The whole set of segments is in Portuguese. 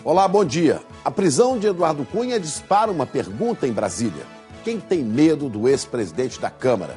Olá, bom dia. A prisão de Eduardo Cunha dispara uma pergunta em Brasília. Quem tem medo do ex-presidente da Câmara?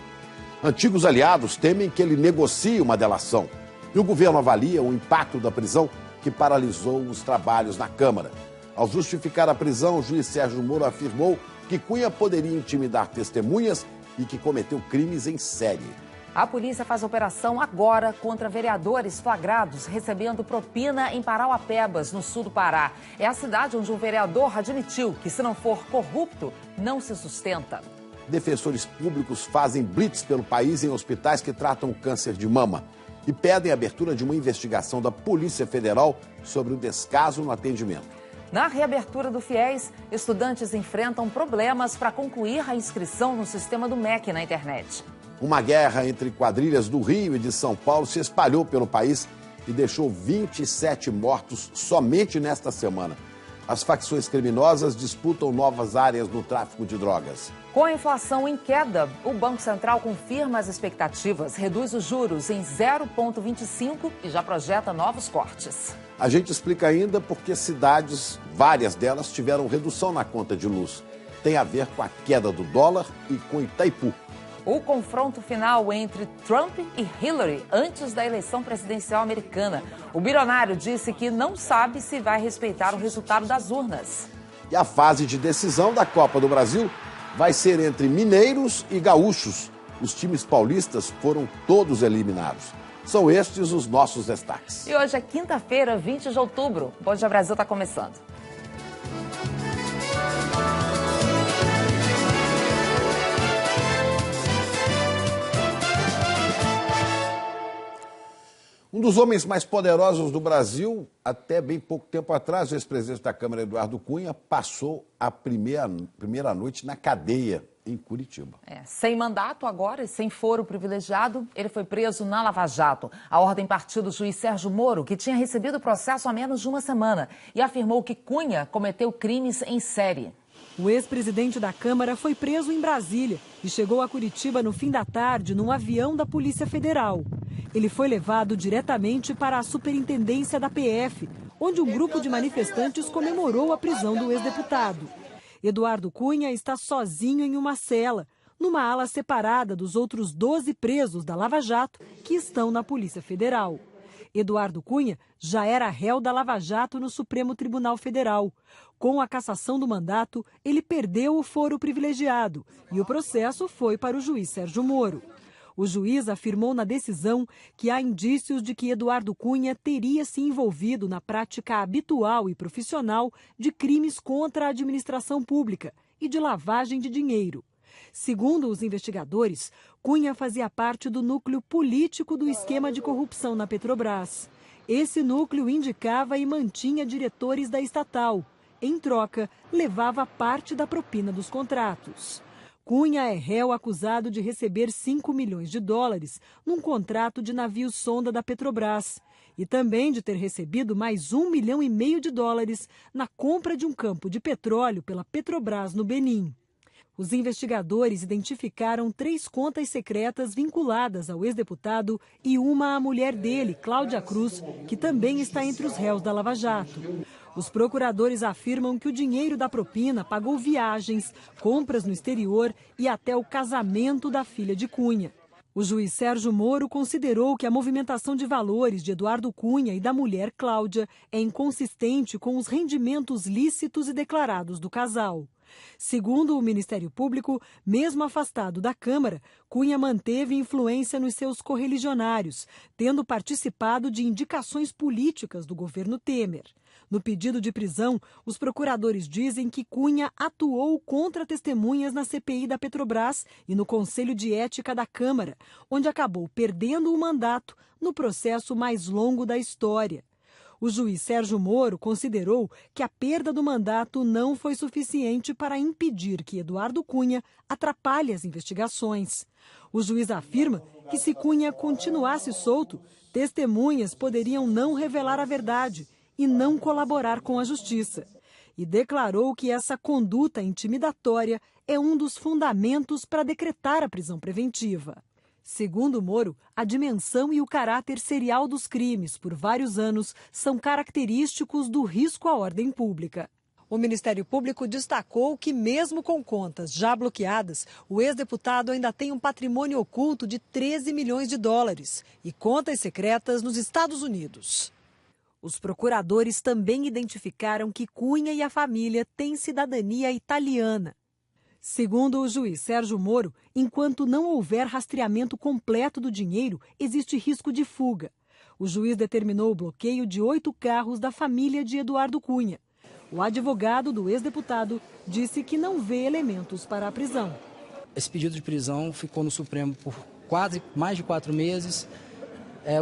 Antigos aliados temem que ele negocie uma delação. E o governo avalia o impacto da prisão que paralisou os trabalhos na Câmara. Ao justificar a prisão, o juiz Sérgio Moro afirmou que Cunha poderia intimidar testemunhas e que cometeu crimes em série. A polícia faz operação agora contra vereadores flagrados recebendo propina em Parauapebas, no sul do Pará. É a cidade onde um vereador admitiu que, se não for corrupto, não se sustenta. Defensores públicos fazem blitz pelo país em hospitais que tratam o câncer de mama e pedem a abertura de uma investigação da Polícia Federal sobre o descaso no atendimento. Na reabertura do FIES, estudantes enfrentam problemas para concluir a inscrição no sistema do MEC na internet. Uma guerra entre quadrilhas do Rio e de São Paulo se espalhou pelo país e deixou 27 mortos somente nesta semana. As facções criminosas disputam novas áreas no tráfico de drogas. Com a inflação em queda, o Banco Central confirma as expectativas, reduz os juros em 0,25 e já projeta novos cortes. A gente explica ainda porque cidades, várias delas, tiveram redução na conta de luz. Tem a ver com a queda do dólar e com Itaipu. O confronto final entre Trump e Hillary antes da eleição presidencial americana. O bilionário disse que não sabe se vai respeitar o resultado das urnas. E a fase de decisão da Copa do Brasil vai ser entre mineiros e gaúchos. Os times paulistas foram todos eliminados. São estes os nossos destaques. E hoje é quinta-feira, 20 de outubro. Bom Dia Brasil está começando. Um dos homens mais poderosos do Brasil, até bem pouco tempo atrás, o ex-presidente da Câmara, Eduardo Cunha, passou a primeira noite na cadeia, em Curitiba. Sem mandato agora e sem foro privilegiado, ele foi preso na Lava Jato. A ordem partiu do juiz Sérgio Moro, que tinha recebido o processo há menos de uma semana, e afirmou que Cunha cometeu crimes em série. O ex-presidente da Câmara foi preso em Brasília e chegou a Curitiba no fim da tarde num avião da Polícia Federal. Ele foi levado diretamente para a superintendência da PF, onde um grupo de manifestantes comemorou a prisão do ex-deputado. Eduardo Cunha está sozinho em uma cela, numa ala separada dos outros 12 presos da Lava Jato que estão na Polícia Federal. Eduardo Cunha já era réu da Lava Jato no Supremo Tribunal Federal. Com a cassação do mandato, ele perdeu o foro privilegiado e o processo foi para o juiz Sérgio Moro. O juiz afirmou na decisão que há indícios de que Eduardo Cunha teria se envolvido na prática habitual e profissional de crimes contra a administração pública e de lavagem de dinheiro. Segundo os investigadores, Cunha fazia parte do núcleo político do esquema de corrupção na Petrobras. Esse núcleo indicava e mantinha diretores da estatal. Em troca, levava parte da propina dos contratos. Cunha é réu acusado de receber 5 milhões de dólares num contrato de navio-sonda da Petrobras e também de ter recebido mais 1,5 milhão de dólares na compra de um campo de petróleo pela Petrobras no Benim. Os investigadores identificaram 3 contas secretas vinculadas ao ex-deputado e uma à mulher dele, Cláudia Cruz, que também está entre os réus da Lava Jato. Os procuradores afirmam que o dinheiro da propina pagou viagens, compras no exterior e até o casamento da filha de Cunha. O juiz Sérgio Moro considerou que a movimentação de valores de Eduardo Cunha e da mulher Cláudia é inconsistente com os rendimentos lícitos e declarados do casal. Segundo o Ministério Público, mesmo afastado da Câmara, Cunha manteve influência nos seus correligionários, tendo participado de indicações políticas do governo Temer. No pedido de prisão, os procuradores dizem que Cunha atuou contra testemunhas na CPI da Petrobras e no Conselho de Ética da Câmara, onde acabou perdendo o mandato no processo mais longo da história. O juiz Sérgio Moro considerou que a perda do mandato não foi suficiente para impedir que Eduardo Cunha atrapalhe as investigações. O juiz afirma que, se Cunha continuasse solto, testemunhas poderiam não revelar a verdade e não colaborar com a justiça. E declarou que essa conduta intimidatória é um dos fundamentos para decretar a prisão preventiva. Segundo Moro, a dimensão e o caráter serial dos crimes por vários anos são característicos do risco à ordem pública. O Ministério Público destacou que, mesmo com contas já bloqueadas, o ex-deputado ainda tem um patrimônio oculto de 13 milhões de dólares e contas secretas nos Estados Unidos. Os procuradores também identificaram que Cunha e a família têm cidadania italiana. Segundo o juiz Sérgio Moro, enquanto não houver rastreamento completo do dinheiro, existe risco de fuga. O juiz determinou o bloqueio de 8 carros da família de Eduardo Cunha. O advogado do ex-deputado disse que não vê elementos para a prisão. Esse pedido de prisão ficou no Supremo por mais de 4 meses.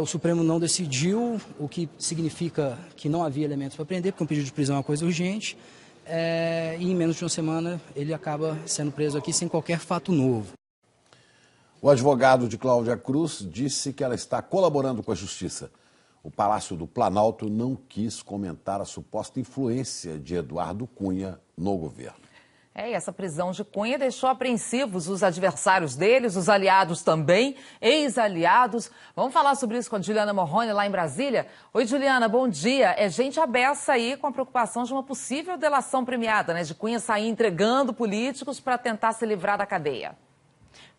O Supremo não decidiu, o que significa que não havia elementos para prender, porque um pedido de prisão é uma coisa urgente. E em menos de uma semana ele acaba sendo preso aqui sem qualquer fato novo. O advogado de Cláudia Cruz disse que ela está colaborando com a Justiça. O Palácio do Planalto não quis comentar a suposta influência de Eduardo Cunha no governo. E essa prisão de Cunha deixou apreensivos os adversários deles, os aliados também, ex-aliados. Vamos falar sobre isso com a Juliana Morrone, lá em Brasília. Oi, Juliana, bom dia. É gente abessa aí com a preocupação de uma possível delação premiada, né? De Cunha sair entregando políticos para tentar se livrar da cadeia.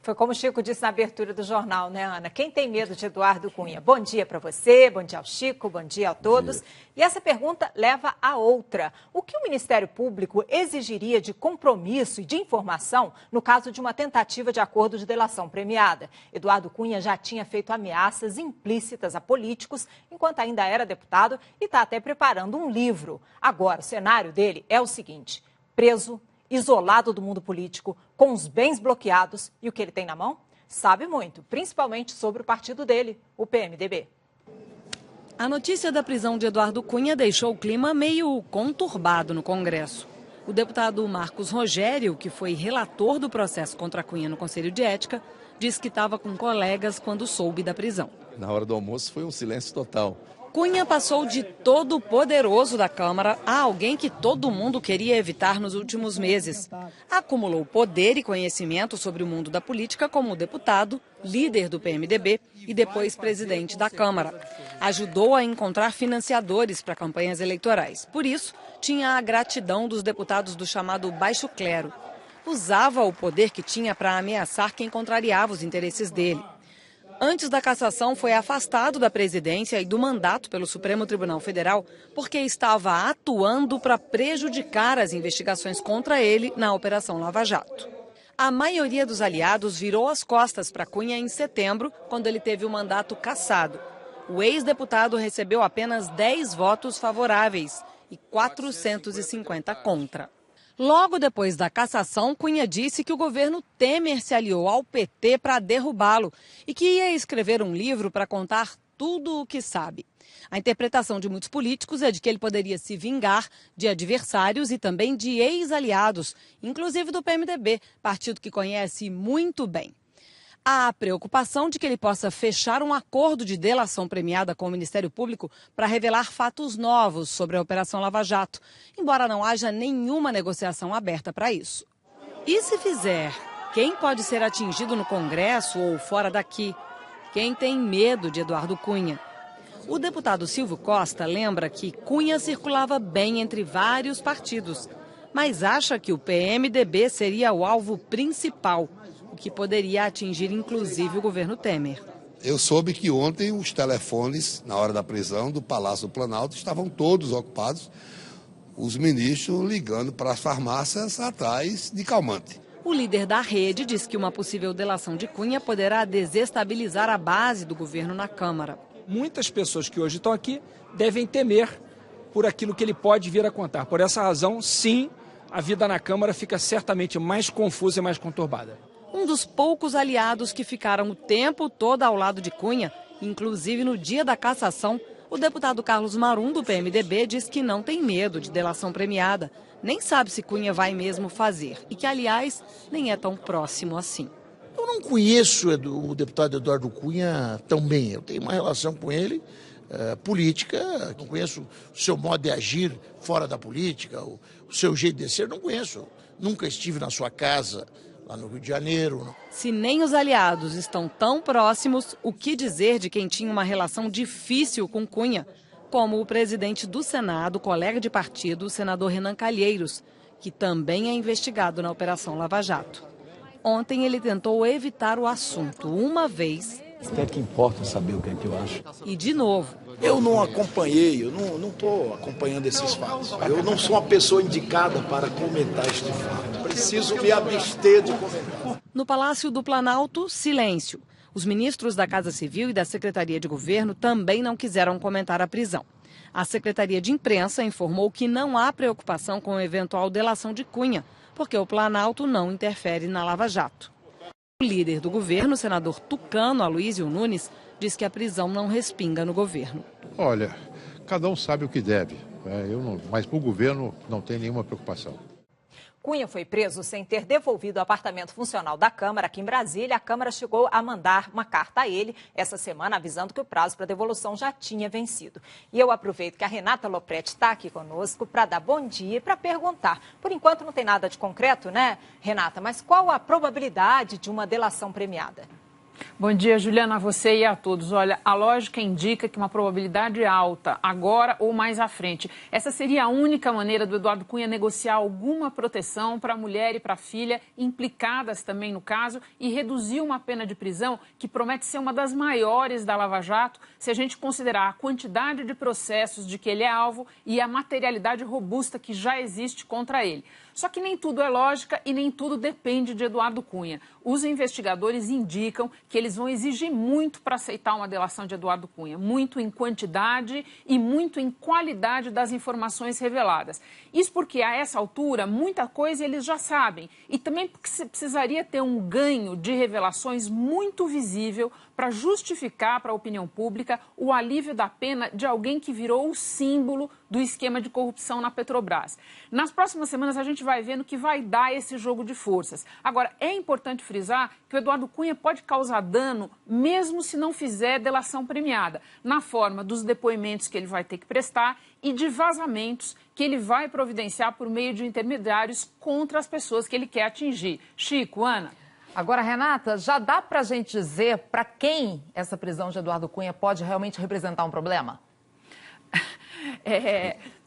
Foi como o Chico disse na abertura do jornal, né, Ana? Quem tem medo de Eduardo Cunha? Bom dia para você, bom dia ao Chico, bom dia a todos. E essa pergunta leva a outra. O que o Ministério Público exigiria de compromisso e de informação no caso de uma tentativa de acordo de delação premiada? Eduardo Cunha já tinha feito ameaças implícitas a políticos enquanto ainda era deputado e está até preparando um livro. Agora, o cenário dele é o seguinte: preso, isolado do mundo político, com os bens bloqueados, e o que ele tem na mão? Sabe muito, principalmente sobre o partido dele, o PMDB. A notícia da prisão de Eduardo Cunha deixou o clima meio conturbado no Congresso. O deputado Marcos Rogério, que foi relator do processo contra Cunha no Conselho de Ética, disse que estava com colegas quando soube da prisão. Na hora do almoço foi um silêncio total. Cunha passou de todo poderoso da Câmara a alguém que todo mundo queria evitar nos últimos meses. Acumulou poder e conhecimento sobre o mundo da política como deputado, líder do PMDB e depois presidente da Câmara. Ajudou a encontrar financiadores para campanhas eleitorais. Por isso, tinha a gratidão dos deputados do chamado Baixo Clero. Usava o poder que tinha para ameaçar quem contrariava os interesses dele. Antes da cassação, foi afastado da presidência e do mandato pelo Supremo Tribunal Federal porque estava atuando para prejudicar as investigações contra ele na Operação Lava Jato. A maioria dos aliados virou as costas para Cunha em setembro, quando ele teve o mandato cassado. O ex-deputado recebeu apenas 10 votos favoráveis e 450 contra. Logo depois da cassação, Cunha disse que o governo Temer se aliou ao PT para derrubá-lo e que ia escrever um livro para contar tudo o que sabe. A interpretação de muitos políticos é de que ele poderia se vingar de adversários e também de ex-aliados, inclusive do PMDB, partido que conhece muito bem. Há a preocupação de que ele possa fechar um acordo de delação premiada com o Ministério Público para revelar fatos novos sobre a Operação Lava Jato, embora não haja nenhuma negociação aberta para isso. E se fizer, quem pode ser atingido no Congresso ou fora daqui? Quem tem medo de Eduardo Cunha? O deputado Silvio Costa lembra que Cunha circulava bem entre vários partidos, mas acha que o PMDB seria o alvo principal, o que poderia atingir inclusive o governo Temer. Eu soube que ontem os telefones, na hora da prisão do Palácio do Planalto, estavam todos ocupados, os ministros ligando para as farmácias atrás de calmante. O líder da rede diz que uma possível delação de Cunha poderá desestabilizar a base do governo na Câmara. Muitas pessoas que hoje estão aqui devem temer por aquilo que ele pode vir a contar. Por essa razão, sim, a vida na Câmara fica certamente mais confusa e mais conturbada. Um dos poucos aliados que ficaram o tempo todo ao lado de Cunha, inclusive no dia da cassação, o deputado Carlos Marum, do PMDB, diz que não tem medo de delação premiada, nem sabe se Cunha vai mesmo fazer e que, aliás, nem é tão próximo assim. Eu não conheço o deputado Eduardo Cunha tão bem, eu tenho uma relação com ele política, não conheço o seu modo de agir fora da política, o seu jeito de ser, não conheço. Nunca estive na sua casa lá no Rio de Janeiro. Se nem os aliados estão tão próximos, o que dizer de quem tinha uma relação difícil com Cunha? Como o presidente do Senado, colega de partido, o senador Renan Calheiros, que também é investigado na Operação Lava Jato. Ontem ele tentou evitar o assunto uma vez. Até que importa saber o que é que eu acho. E de novo. Eu não acompanhei, eu não estou acompanhando esses fatos. Eu não sou uma pessoa indicada para comentar este fato. Preciso me abster de comentar. No Palácio do Planalto, silêncio. Os ministros da Casa Civil e da Secretaria de Governo também não quiseram comentar a prisão. A Secretaria de Imprensa informou que não há preocupação com a eventual delação de Cunha, porque o Planalto não interfere na Lava Jato. O líder do governo, o senador tucano Aloysio Nunes, diz que a prisão não respinga no governo. Olha, cada um sabe o que deve, mas para o governo não tem nenhuma preocupação. Cunha foi preso sem ter devolvido o apartamento funcional da Câmara aqui em Brasília. A Câmara chegou a mandar uma carta a ele essa semana avisando que o prazo para devolução já tinha vencido. E eu aproveito que a Renata Lopretti está aqui conosco para dar bom dia e para perguntar. Por enquanto não tem nada de concreto, né, Renata? Mas qual a probabilidade de uma delação premiada? Bom dia, Juliana, a você e a todos. Olha, a lógica indica que uma probabilidade alta, agora ou mais à frente. Essa seria a única maneira do Eduardo Cunha negociar alguma proteção para a mulher e para a filha implicadas também no caso e reduzir uma pena de prisão que promete ser uma das maiores da Lava Jato, se a gente considerar a quantidade de processos de que ele é alvo e a materialidade robusta que já existe contra ele. Só que nem tudo é lógica e nem tudo depende de Eduardo Cunha. Os investigadores indicam que eles vão exigir muito para aceitar uma delação de Eduardo Cunha. Muito em quantidade e muito em qualidade das informações reveladas. Isso porque, a essa altura, muita coisa eles já sabem. E também porque precisaria ter um ganho de revelações muito visível para justificar para a opinião pública o alívio da pena de alguém que virou o símbolo do esquema de corrupção na Petrobras. Nas próximas semanas a gente vai vendo que vai dar esse jogo de forças. Agora, é importante frisar que o Eduardo Cunha pode causar dano mesmo se não fizer delação premiada, na forma dos depoimentos que ele vai ter que prestar e de vazamentos que ele vai providenciar por meio de intermediários contra as pessoas que ele quer atingir. Chico, Ana. Agora, Renata, já dá para a gente dizer para quem essa prisão de Eduardo Cunha pode realmente representar um problema?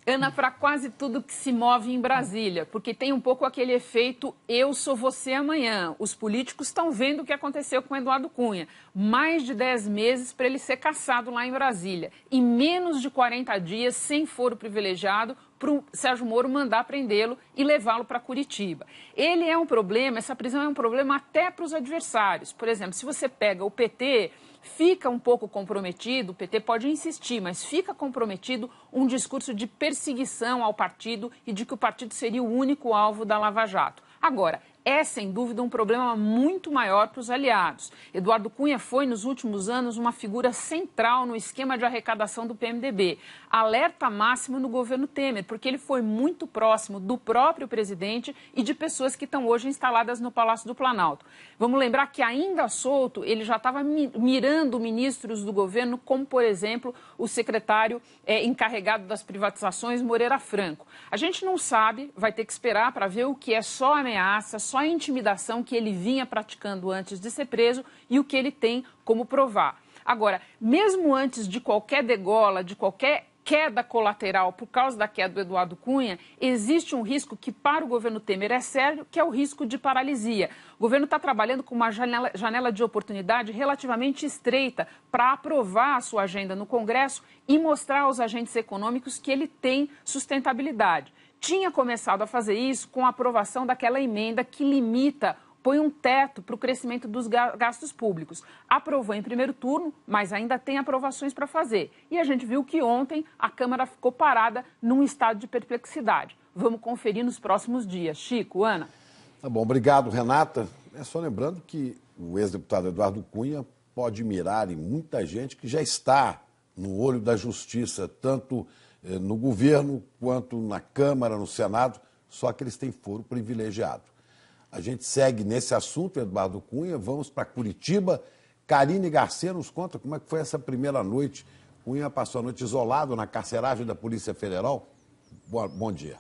Ana, para quase tudo que se move em Brasília, porque tem um pouco aquele efeito eu sou você amanhã. Os políticos estão vendo o que aconteceu com Eduardo Cunha. Mais de 10 meses para ele ser cassado lá em Brasília. E menos de 40 dias sem foro privilegiado para o Sérgio Moro mandar prendê-lo e levá-lo para Curitiba. Ele é um problema, essa prisão é um problema até para os adversários. Por exemplo, se você pega o PT, fica um pouco comprometido, o PT pode insistir, mas fica comprometido um discurso de perseguição ao partido e de que o partido seria o único alvo da Lava Jato. Agora, é sem dúvida um problema muito maior para os aliados. Eduardo Cunha foi, nos últimos anos, uma figura central no esquema de arrecadação do PMDB. Alerta máximo no governo Temer, porque ele foi muito próximo do próprio presidente e de pessoas que estão hoje instaladas no Palácio do Planalto. Vamos lembrar que, ainda solto, ele já estava mirando ministros do governo, como, por exemplo, o secretário encarregado das privatizações, Moreira Franco. A gente não sabe, vai ter que esperar para ver o que é só ameaça, só a intimidação que ele vinha praticando antes de ser preso e o que ele tem como provar. Agora, mesmo antes de qualquer degola, de qualquer queda colateral por causa da queda do Eduardo Cunha, existe um risco que para o governo Temer é sério, que é o risco de paralisia. O governo está trabalhando com uma janela de oportunidade relativamente estreita para aprovar a sua agenda no Congresso e mostrar aos agentes econômicos que ele tem sustentabilidade. Tinha começado a fazer isso com a aprovação daquela emenda que limita, põe um teto para o crescimento dos gastos públicos. Aprovou em primeiro turno, mas ainda tem aprovações para fazer. E a gente viu que ontem a Câmara ficou parada num estado de perplexidade. Vamos conferir nos próximos dias. Chico, Ana. Tá bom, obrigado, Renata. É só lembrando que o ex-deputado Eduardo Cunha pode mirar em muita gente que já está no olho da justiça, tanto no governo quanto na Câmara, no Senado, só que eles têm foro privilegiado. A gente segue nesse assunto, Eduardo Cunha, vamos para Curitiba. Karine Garcia nos conta como é que foi essa primeira noite. Cunha passou a noite isolado na carceragem da Polícia Federal. Bom dia.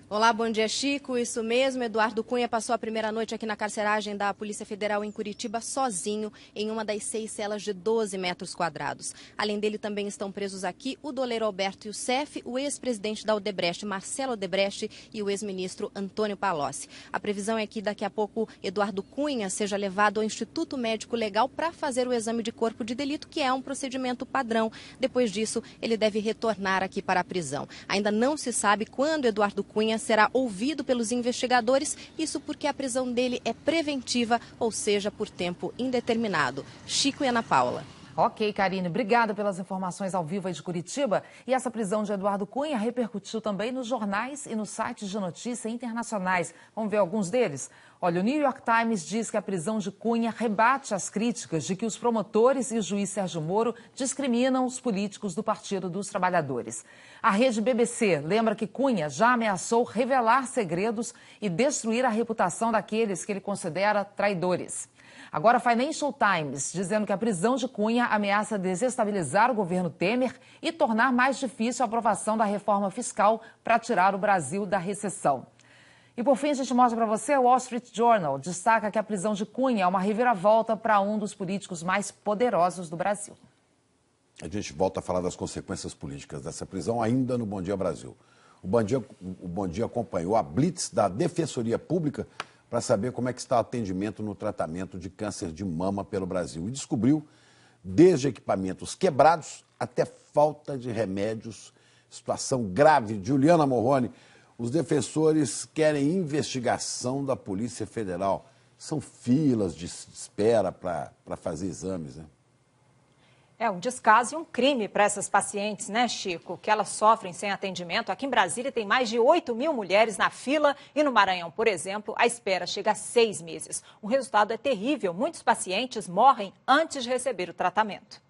Olá, bom dia, Chico. Isso mesmo, Eduardo Cunha passou a primeira noite aqui na carceragem da Polícia Federal em Curitiba sozinho, em uma das 6 celas de 12 metros quadrados. Além dele, também estão presos aqui o doleiro Alberto Youssef, o ex-presidente da Odebrecht, Marcelo Odebrecht, e o ex-ministro Antônio Palocci. A previsão é que daqui a pouco Eduardo Cunha seja levado ao Instituto Médico Legal para fazer o exame de corpo de delito, que é um procedimento padrão. Depois disso, ele deve retornar aqui para a prisão. Ainda não se sabe quando Eduardo Cunha será ouvido pelos investigadores, isso porque a prisão dele é preventiva, ou seja, por tempo indeterminado. Chico e Ana Paula. Ok, Karine, obrigada pelas informações ao vivo aí de Curitiba. E essa prisão de Eduardo Cunha repercutiu também nos jornais e nos sites de notícia internacionais. Vamos ver alguns deles? Olha, o New York Times diz que a prisão de Cunha rebate as críticas de que os promotores e o juiz Sérgio Moro discriminam os políticos do Partido dos Trabalhadores. A rede BBC lembra que Cunha já ameaçou revelar segredos e destruir a reputação daqueles que ele considera traidores. Agora, Financial Times, dizendo que a prisão de Cunha ameaça desestabilizar o governo Temer e tornar mais difícil a aprovação da reforma fiscal para tirar o Brasil da recessão. E por fim, a gente mostra para você, o Wall Street Journal destaca que a prisão de Cunha é uma reviravolta para um dos políticos mais poderosos do Brasil. A gente volta a falar das consequências políticas dessa prisão ainda no Bom Dia Brasil. O Bom Dia acompanhou a blitz da Defensoria Pública para saber como é que está o atendimento no tratamento de câncer de mama pelo Brasil. E descobriu desde equipamentos quebrados até falta de remédios, situação grave. Juliana Morrone, os defensores querem investigação da Polícia Federal. São filas de espera para fazer exames, né? É um descaso e um crime para essas pacientes, né, Chico? Que elas sofrem sem atendimento. Aqui em Brasília tem mais de 8.000 mulheres na fila e no Maranhão, por exemplo, a espera chega a 6 meses. O resultado é terrível. Muitos pacientes morrem antes de receber o tratamento.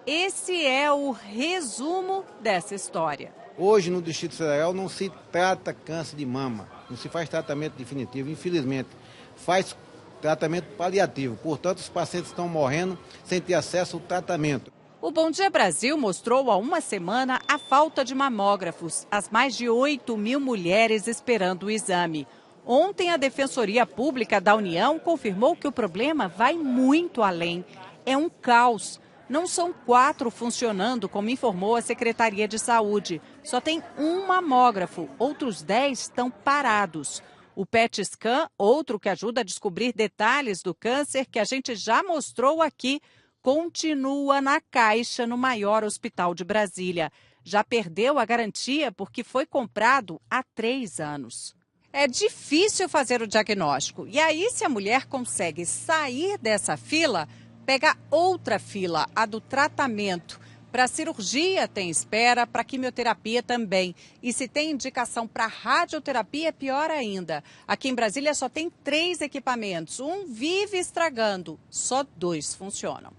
Esse é o resumo dessa história. Hoje, no Distrito Federal, não se trata câncer de mama, não se faz tratamento definitivo, infelizmente. Faz tratamento paliativo, portanto, os pacientes estão morrendo sem ter acesso ao tratamento. O Bom Dia Brasil mostrou há uma semana a falta de mamógrafos, as mais de 8.000 mulheres esperando o exame. Ontem, a Defensoria Pública da União confirmou que o problema vai muito além. É um caos. Não são 4 funcionando, como informou a Secretaria de Saúde. Só tem um mamógrafo, outros 10 estão parados. O PET scan, outro que ajuda a descobrir detalhes do câncer que a gente já mostrou aqui, continua na caixa no maior hospital de Brasília. Já perdeu a garantia porque foi comprado há 3 anos. É difícil fazer o diagnóstico. E aí, se a mulher consegue sair dessa fila, pega outra fila, a do tratamento. Para cirurgia tem espera, para quimioterapia também. E se tem indicação para radioterapia, é pior ainda. Aqui em Brasília só tem 3 equipamentos. Um vive estragando, só 2 funcionam.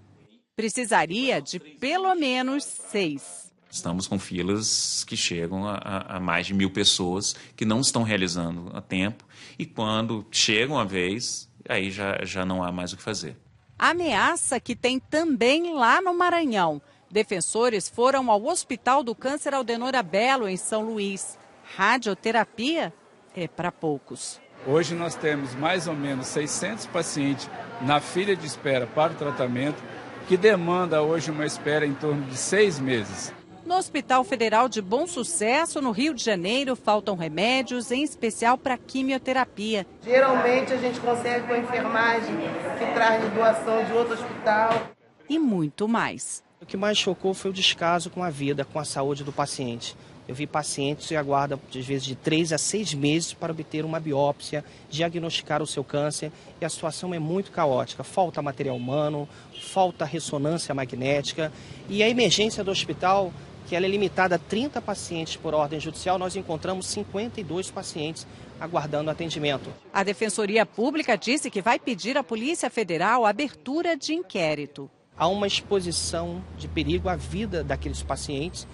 Precisaria de pelo menos 6. Estamos com filas que chegam a mais de 1.000 pessoas que não estão realizando a tempo. E quando chegam a vez, aí já não há mais o que fazer. Ameaça que tem também lá no Maranhão. Defensores foram ao Hospital do Câncer Aldenora Belo, em São Luís. Radioterapia é para poucos. Hoje nós temos mais ou menos 600 pacientes na fila de espera para o tratamento, que demanda hoje uma espera em torno de 6 meses. No Hospital Federal de Bom Sucesso, no Rio de Janeiro, faltam remédios, em especial para quimioterapia. Geralmente a gente consegue com a enfermagem que traz de doação de outro hospital. E muito mais. O que mais chocou foi o descaso com a vida, com a saúde do paciente. Eu vi pacientes que aguardam, às vezes, de 3 a 6 meses para obter uma biópsia, diagnosticar o seu câncer, e a situação é muito caótica. Falta material humano, falta ressonância magnética, e a emergência do hospital, que ela é limitada a 30 pacientes por ordem judicial, nós encontramos 52 pacientes aguardando atendimento. A Defensoria Pública disse que vai pedir à Polícia Federal a abertura de inquérito. Há uma exposição de perigo à vida daqueles pacientes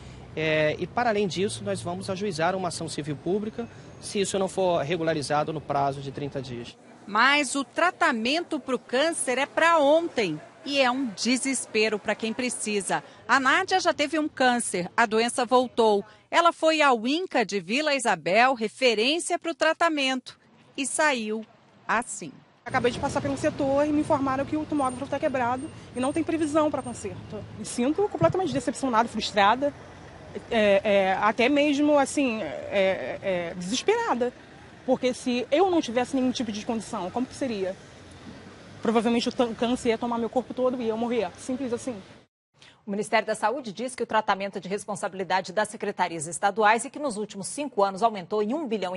e, para além disso, nós vamos ajuizar uma ação civil pública se isso não for regularizado no prazo de 30 dias. Mas o tratamento para o câncer é para ontem. E é um desespero para quem precisa. A Nádia já teve um câncer, a doença voltou. Ela foi ao INCA de Vila Isabel, referência para o tratamento, e saiu assim. Acabei de passar pelo setor e me informaram que o tomógrafo está quebrado e não tem previsão para conserto. Me sinto completamente decepcionada, frustrada, até mesmo assim, desesperada. Porque se eu não tivesse nenhum tipo de condição, como que seria? Provavelmente o câncer ia tomar meu corpo todo e eu morrer. Simples assim. O Ministério da Saúde diz que o tratamento é de responsabilidade das secretarias estaduais e que nos últimos 5 anos aumentou em R$1,5 bilhão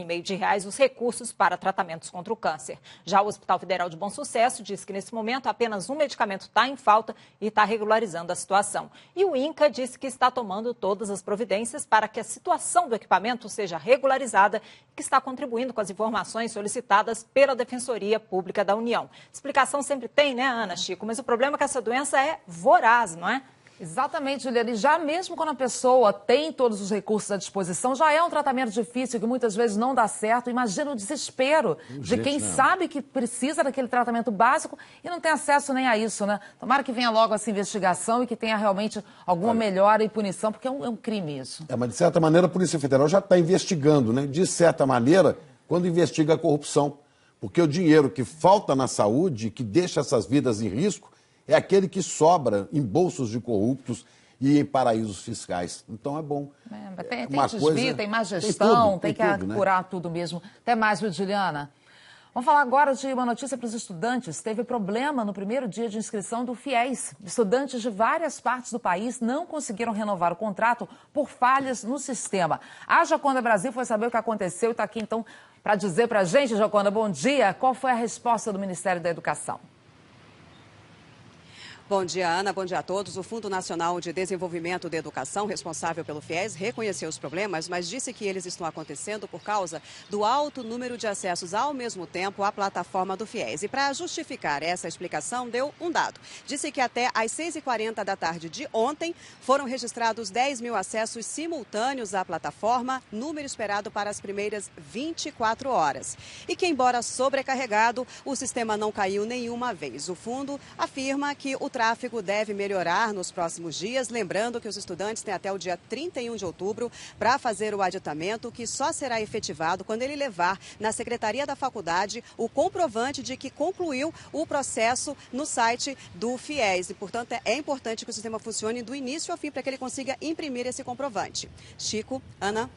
os recursos para tratamentos contra o câncer. Já o Hospital Federal de Bom Sucesso diz que nesse momento apenas um medicamento está em falta e está regularizando a situação. E o INCA disse que está tomando todas as providências para que a situação do equipamento seja regularizada e que está contribuindo com as informações solicitadas pela Defensoria Pública da União. Explicação sempre tem, né, Ana, Chico? Mas o problema é que essa doença é voraz, não é? Exatamente, Juliana. E já mesmo quando a pessoa tem todos os recursos à disposição, já é um tratamento difícil que muitas vezes não dá certo. Imagina o desespero de quem sabe que precisa daquele tratamento básico e não tem acesso nem a isso, né? Tomara que venha logo essa investigação e que tenha realmente alguma melhora e punição, porque é um crime isso. Mas de certa maneira a Polícia Federal já está investigando, né? De certa maneira, quando investiga a corrupção. Porque o dinheiro que falta na saúde, que deixa essas vidas em risco, é aquele que sobra em bolsos de corruptos e em paraísos fiscais. Então é bom. Tem desvio, tem má gestão, tem que apurar tudo mesmo. Até mais, viu, Juliana? Vamos falar agora de uma notícia para os estudantes. Teve problema no primeiro dia de inscrição do FIES. Estudantes de várias partes do país não conseguiram renovar o contrato por falhas no sistema. A Joconda Brasil foi saber o que aconteceu e está aqui então para dizer para a gente, Joconda, bom dia. Qual foi a resposta do Ministério da Educação? Bom dia, Ana. Bom dia a todos. O Fundo Nacional de Desenvolvimento da Educação, responsável pelo FIES, reconheceu os problemas, mas disse que eles estão acontecendo por causa do alto número de acessos ao mesmo tempo à plataforma do FIES. E para justificar essa explicação, deu um dado. Disse que até às 6h40 da tarde de ontem foram registrados 10 mil acessos simultâneos à plataforma, número esperado para as primeiras 24 horas. E que, embora sobrecarregado, o sistema não caiu nenhuma vez. O fundo afirma que o tráfego deve melhorar nos próximos dias, lembrando que os estudantes têm até o dia 31 de outubro para fazer o aditamento, que só será efetivado quando ele levar na secretaria da faculdade o comprovante de que concluiu o processo no site do FIES. E, portanto, é importante que o sistema funcione do início ao fim para que ele consiga imprimir esse comprovante. Chico, Ana.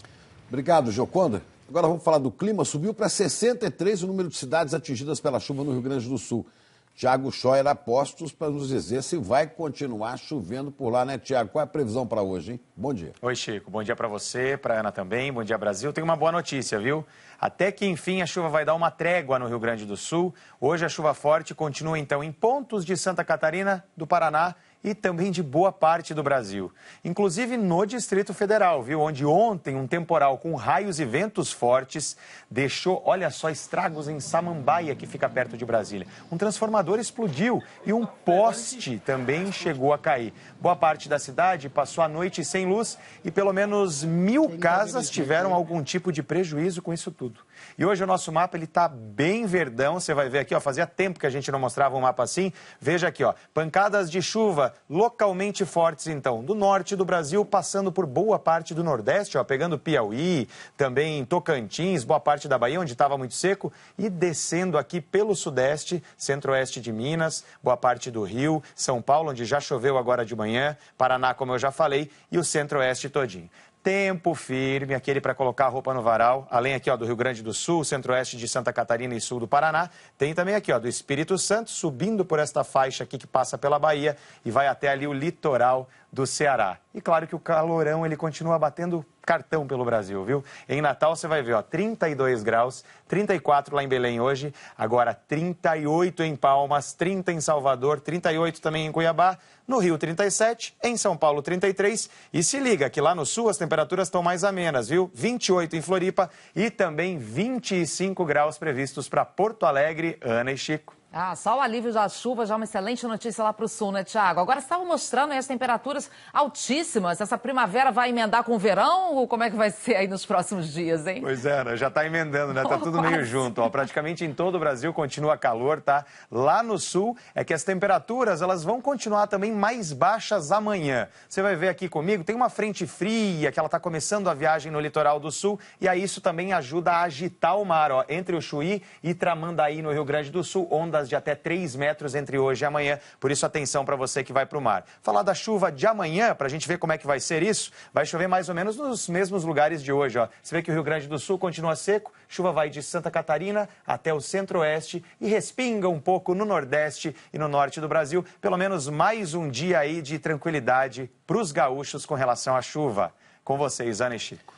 Obrigado, Joconda. Agora vamos falar do clima. Subiu para 63 o número de cidades atingidas pela chuva no Rio Grande do Sul. Tiago Scheuer apostos para nos dizer se vai continuar chovendo por lá, né, Tiago? Qual é a previsão para hoje, hein? Bom dia. Oi, Chico. Bom dia para você, para a Ana também. Bom dia, Brasil. Tem uma boa notícia, viu? Até que, enfim, a chuva vai dar uma trégua no Rio Grande do Sul. Hoje a chuva forte continua, então, em pontos de Santa Catarina, do Paraná e também de boa parte do Brasil. Inclusive no Distrito Federal, viu? Onde ontem um temporal com raios e ventos fortes deixou, olha só, estragos em Samambaia, que fica perto de Brasília. Um transformador explodiu e um poste também chegou a cair. Boa parte da cidade passou a noite sem luz e pelo menos 1.000 casas tiveram algum tipo de prejuízo com isso tudo. E hoje o nosso mapa ele tá bem verdão, você vai ver aqui, ó, fazia tempo que a gente não mostrava um mapa assim. Veja aqui, ó, pancadas de chuva localmente fortes então, do norte do Brasil, passando por boa parte do Nordeste, ó, pegando Piauí, também Tocantins, boa parte da Bahia, onde estava muito seco, e descendo aqui pelo Sudeste, Centro-Oeste de Minas, boa parte do Rio, São Paulo, onde já choveu agora de manhã, Paraná, como eu já falei, e o Centro-Oeste todinho. Tempo firme, aquele para colocar a roupa no varal, além aqui ó, do Rio Grande do Sul, Centro-Oeste de Santa Catarina e Sul do Paraná. Tem também aqui ó, do Espírito Santo, subindo por esta faixa aqui que passa pela Bahia e vai até ali o litoral do Ceará. E claro que o calorão ele continua batendo cartão pelo Brasil, viu? Em Natal você vai ver, ó, 32 graus, 34 lá em Belém hoje, agora 38 em Palmas, 30 em Salvador, 38 também em Cuiabá, no Rio 37, em São Paulo 33 e se liga que lá no sul as temperaturas estão mais amenas, viu? 28 em Floripa e também 25 graus previstos para Porto Alegre, Ana e Chico. Só o alívio da chuva já é uma excelente notícia lá para o sul, né, Tiago? Agora, você estava mostrando aí as temperaturas altíssimas. Essa primavera vai emendar com o verão ou como é que vai ser aí nos próximos dias, hein? Pois é, Ana, já está emendando, né? Tá tudo meio junto. Ó. Praticamente em todo o Brasil continua calor, tá? Lá no sul é que as temperaturas elas vão continuar também mais baixas amanhã. Você vai ver aqui comigo, tem uma frente fria que ela está começando a viagem no litoral do sul e aí isso também ajuda a agitar o mar, ó, entre o Chuí e Tramandaí, no Rio Grande do Sul, ondas de até 3 metros entre hoje e amanhã, por isso atenção para você que vai para o mar. Falar da chuva de amanhã, para a gente ver como é que vai ser isso, vai chover mais ou menos nos mesmos lugares de hoje. Ó. Você vê que o Rio Grande do Sul continua seco, chuva vai de Santa Catarina até o centro-oeste e respinga um pouco no nordeste e no norte do Brasil, pelo menos mais um dia aí de tranquilidade para os gaúchos com relação à chuva. Com vocês, Ana e Chico.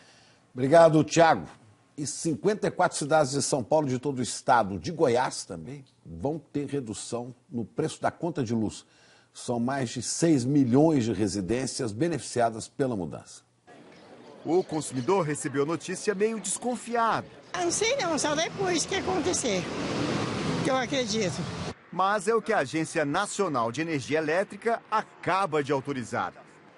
Obrigado, Tiago. E 54 cidades de São Paulo, de todo o estado, de Goiás também, vão ter redução no preço da conta de luz. São mais de 6 milhões de residências beneficiadas pela mudança. O consumidor recebeu a notícia meio desconfiado. Não sei não, só depois que acontecer, que eu acredito. Mas é o que a Agência Nacional de Energia Elétrica acaba de autorizar.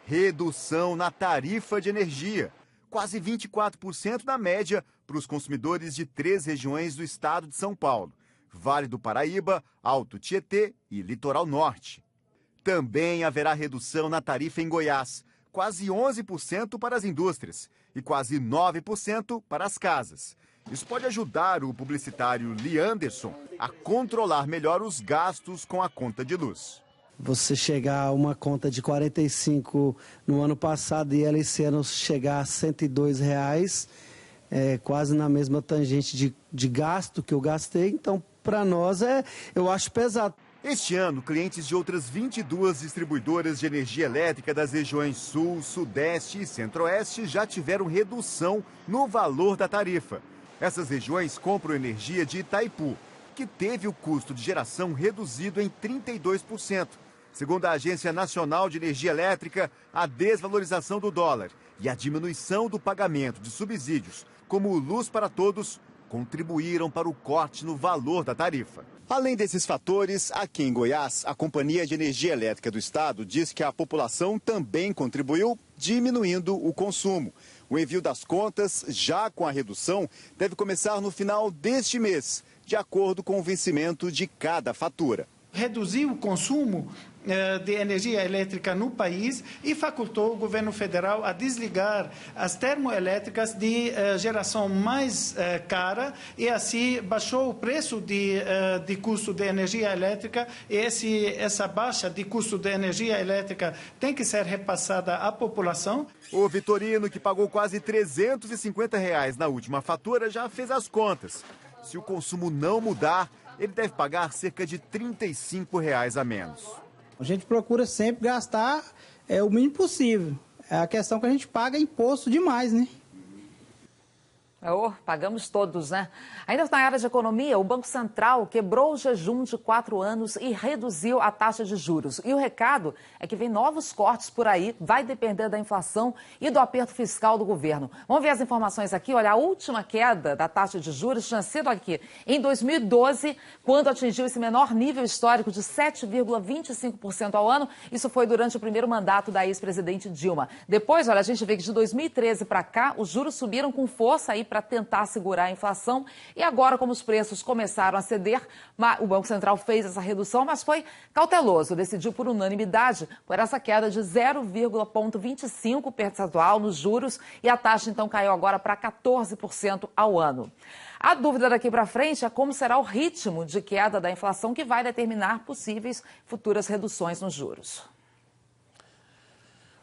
Redução na tarifa de energia. Quase 24% na média para os consumidores de 3 regiões do estado de São Paulo: Vale do Paraíba, Alto Tietê e Litoral Norte. Também haverá redução na tarifa em Goiás, quase 11% para as indústrias e quase 9% para as casas. Isso pode ajudar o publicitário Lee Anderson a controlar melhor os gastos com a conta de luz. Você chegar a uma conta de 45 no ano passado e ela esse ano chegar a R$102, quase na mesma tangente de gasto que eu gastei. Então, para nós, eu acho pesado. Este ano, clientes de outras 22 distribuidoras de energia elétrica das regiões Sul, Sudeste e Centro-Oeste já tiveram redução no valor da tarifa. Essas regiões compram energia de Itaipu, que teve o custo de geração reduzido em 32%. Segundo a Agência Nacional de Energia Elétrica, a desvalorização do dólar e a diminuição do pagamento de subsídios, como o Luz para Todos, contribuíram para o corte no valor da tarifa. Além desses fatores, aqui em Goiás, a Companhia de Energia Elétrica do Estado diz que a população também contribuiu, diminuindo o consumo. O envio das contas, já com a redução, deve começar no final deste mês, de acordo com o vencimento de cada fatura. Reduziu o consumo de energia elétrica no país e facultou o governo federal a desligar as termoelétricas de geração mais cara e assim baixou o preço de custo de energia elétrica e essa baixa de custo de energia elétrica tem que ser repassada à população. O Vitorino, que pagou quase R$350 na última fatura, já fez as contas. Se o consumo não mudar, ele deve pagar cerca de R$35 a menos. A gente procura sempre gastar o mínimo possível. É a questão que a gente paga imposto demais, né? Pagamos todos, né? Ainda na área de economia, o Banco Central quebrou o jejum de 4 anos e reduziu a taxa de juros. E o recado é que vem novos cortes por aí, vai depender da inflação e do aperto fiscal do governo. Vamos ver as informações aqui. Olha, a última queda da taxa de juros tinha sido aqui em 2012, quando atingiu esse menor nível histórico de 7,25% ao ano. Isso foi durante o primeiro mandato da ex-presidente Dilma. Depois, olha, a gente vê que de 2013 para cá, os juros subiram com força aí para tentar segurar a inflação. E agora, como os preços começaram a ceder, o Banco Central fez essa redução, mas foi cauteloso. Decidiu por unanimidade por essa queda de 0,25 percentual nos juros e a taxa então caiu agora para 14% ao ano. A dúvida daqui para frente é como será o ritmo de queda da inflação que vai determinar possíveis futuras reduções nos juros.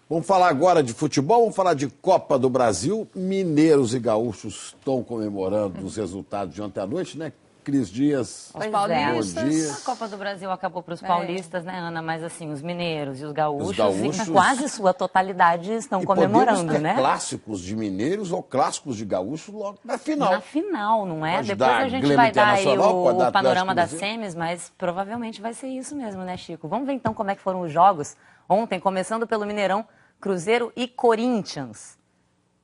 Vamos falar agora de futebol, vamos falar de Copa do Brasil. Mineiros e gaúchos estão comemorando os resultados de ontem à noite, né? Cris Dias, Os paulistas. Bom dia. A Copa do Brasil acabou para os paulistas, né, Ana? Mas assim, os mineiros e os gaúchos em quase sua totalidade estão comemorando, né? Clássicos de mineiros ou clássicos de gaúchos logo na final. Na final, não é? Pode Depois dar a gente Grêmio vai dar aí Internacional, o panorama das semis, mas provavelmente vai ser isso mesmo, né, Chico? Vamos ver então como é que foram os jogos ontem, começando pelo Mineirão, Cruzeiro e Corinthians.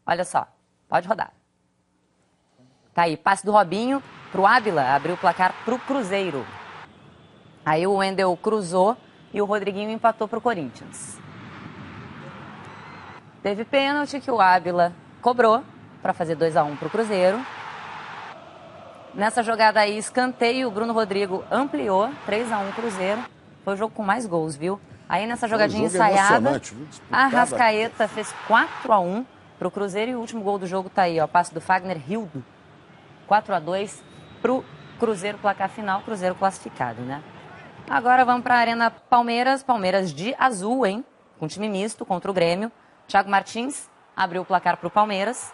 Olha só, pode rodar. Tá aí, passe do Robinho pro Ávila, abriu o placar pro Cruzeiro. Aí o Wendel cruzou e o Rodriguinho empatou para o Corinthians. Teve pênalti que o Ávila cobrou para fazer 2-1 para o Cruzeiro. Nessa jogada aí, escanteio, o Bruno Rodrigo ampliou, 3-1 Cruzeiro. Foi o jogo com mais gols, viu? Aí nessa jogadinha ensaiada, a Arrascaeta fez 4-1 para o Cruzeiro e o último gol do jogo tá aí, ó, passe do Fagner Hildo. 4-2 para o Cruzeiro, placar final, Cruzeiro classificado, né? Agora vamos para a Arena Palmeiras, Palmeiras de azul, hein? Com time misto contra o Grêmio. Thiago Martins abriu o placar para o Palmeiras.